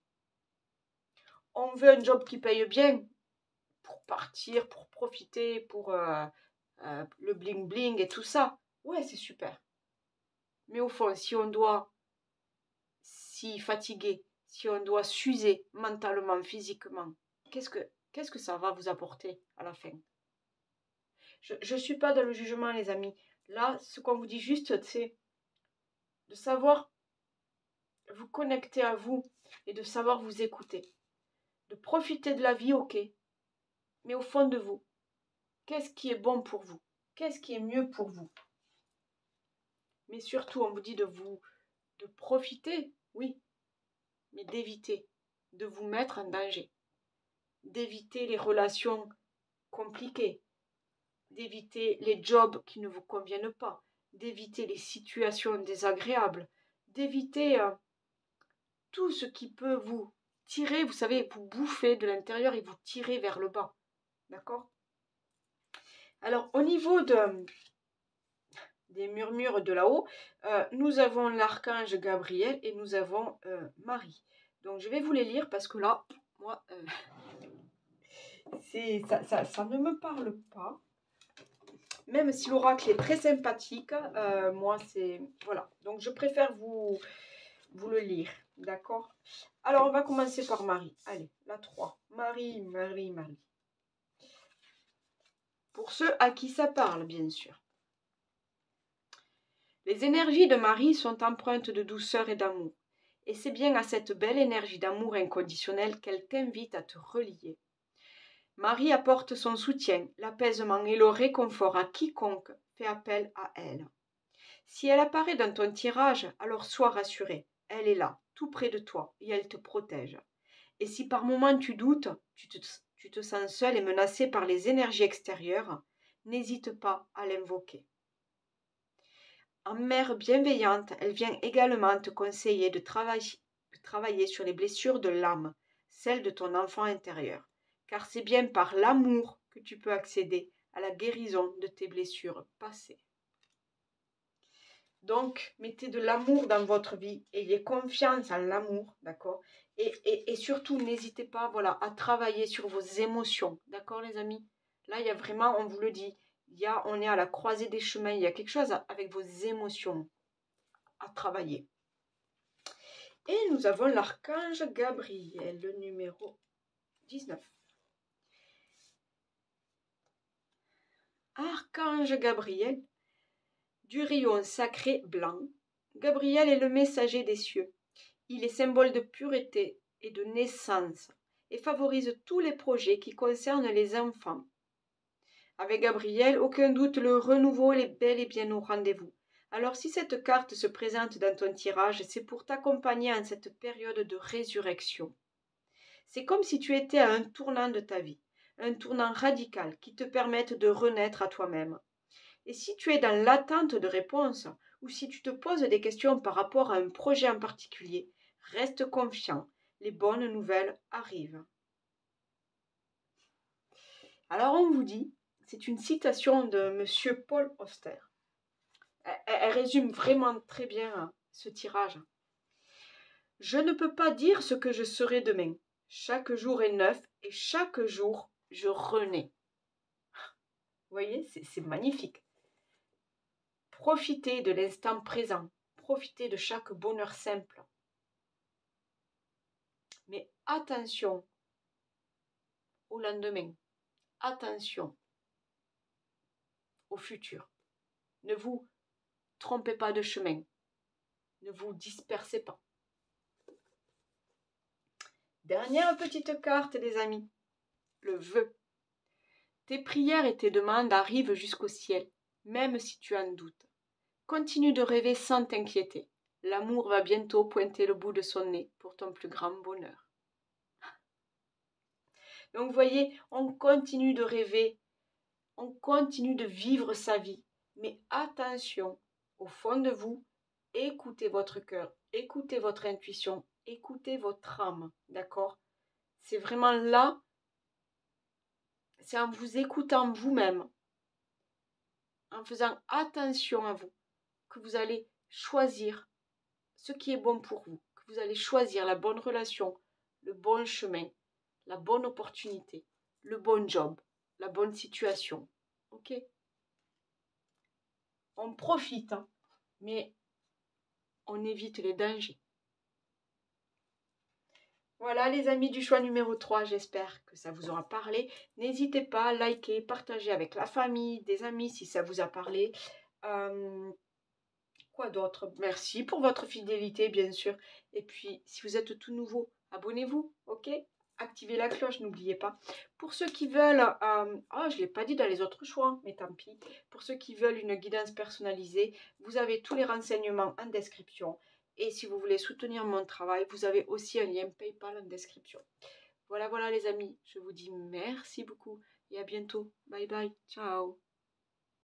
On veut un job qui paye bien pour partir, pour profiter, pour le bling-bling et tout ça. Ouais, c'est super. Mais au fond, si on doit s'y fatiguer, si on doit s'user mentalement, physiquement, qu'est-ce que ça va vous apporter à la fin? Je ne suis pas dans le jugement, les amis. Là, ce qu'on vous dit juste, c'est de savoir vous connecter à vous et de savoir vous écouter. De profiter de la vie, ok, mais au fond de vous, qu'est-ce qui est bon pour vous? Qu'est-ce qui est mieux pour vous? Mais surtout, on vous dit de profiter, oui, mais d'éviter de vous mettre en danger, d'éviter les relations compliquées, d'éviter les jobs qui ne vous conviennent pas, d'éviter les situations désagréables, d'éviter tout ce qui peut vous tirer, vous savez, vous bouffer de l'intérieur et vous tirer vers le bas. D'accord? Alors, au niveau des murmures de là-haut, nous avons l'archange Gabriel et nous avons Marie. Donc, je vais vous les lire parce que là, moi, ça ne me parle pas. Même si l'oracle est très sympathique, moi, c'est... Voilà. Donc, je préfère vous le lire. D'accord? Alors, on va commencer par Marie. Allez, la 3. Marie, Marie, Marie. Pour ceux à qui ça parle, bien sûr. Les énergies de Marie sont empreintes de douceur et d'amour. Et c'est bien à cette belle énergie d'amour inconditionnel qu'elle t'invite à te relier. Marie apporte son soutien, l'apaisement et le réconfort à quiconque fait appel à elle. Si elle apparaît dans ton tirage, alors sois rassuré. Elle est là, tout près de toi, et elle te protège. Et si par moments tu doutes, tu te sens seul et menacé par les énergies extérieures, n'hésite pas à l'invoquer. En mère bienveillante, elle vient également te conseiller de travailler sur les blessures de l'âme, celles de ton enfant intérieur, car c'est bien par l'amour que tu peux accéder à la guérison de tes blessures passées. Donc, mettez de l'amour dans votre vie, ayez confiance en l'amour, d'accord, et surtout, n'hésitez pas, voilà, à travailler sur vos émotions, d'accord les amis. Là, il y a vraiment, on vous le dit, on est à la croisée des chemins, il y a quelque chose avec vos émotions à travailler. Et nous avons l'archange Gabriel, le numéro 19. Archange Gabriel, du rayon sacré blanc, Gabriel est le messager des cieux. Il est symbole de pureté et de naissance et favorise tous les projets qui concernent les enfants. Avec Gabriel, aucun doute, le renouveau est bel et bien au rendez-vous. Alors si cette carte se présente dans ton tirage, c'est pour t'accompagner en cette période de résurrection. C'est comme si tu étais à un tournant de ta vie, un tournant radical qui te permette de renaître à toi-même. Et si tu es dans l'attente de réponses, ou si tu te poses des questions par rapport à un projet en particulier, reste confiant, les bonnes nouvelles arrivent. Alors on vous dit, c'est une citation de Monsieur Paul Auster. Elle résume vraiment très bien ce tirage. Je ne peux pas dire ce que je serai demain. Chaque jour est neuf et chaque jour je renais. Vous voyez, c'est magnifique. Profitez de l'instant présent. Profitez de chaque bonheur simple. Mais attention au lendemain. Attention au futur. Ne vous trompez pas de chemin. Ne vous dispersez pas. Dernière petite carte, les amis. Le vœu. Tes prières et tes demandes arrivent jusqu'au ciel, même si tu en doutes. Continue de rêver sans t'inquiéter. L'amour va bientôt pointer le bout de son nez pour ton plus grand bonheur. Donc vous voyez, on continue de rêver, on continue de vivre sa vie. Mais attention, au fond de vous, écoutez votre cœur, écoutez votre intuition, écoutez votre âme, d'accord? C'est vraiment là, c'est en vous écoutant vous-même, en faisant attention à vous, que vous allez choisir ce qui est bon pour vous, que vous allez choisir la bonne relation, le bon chemin, la bonne opportunité, le bon job, la bonne situation. Ok? On profite, hein, mais on évite les dangers. Voilà les amis du choix numéro 3, j'espère que ça vous aura parlé. N'hésitez pas à liker, partager avec la famille, des amis si ça vous a parlé. Quoi d'autre? Merci pour votre fidélité, bien sûr. Et puis, si vous êtes tout nouveau, abonnez-vous, ok? Activez la cloche, n'oubliez pas. Pour ceux qui veulent, je ne l'ai pas dit dans les autres choix, mais tant pis. Pour ceux qui veulent une guidance personnalisée, vous avez tous les renseignements en description. Et si vous voulez soutenir mon travail, vous avez aussi un lien PayPal en description. Voilà, voilà les amis, je vous dis merci beaucoup et à bientôt. Bye bye, ciao.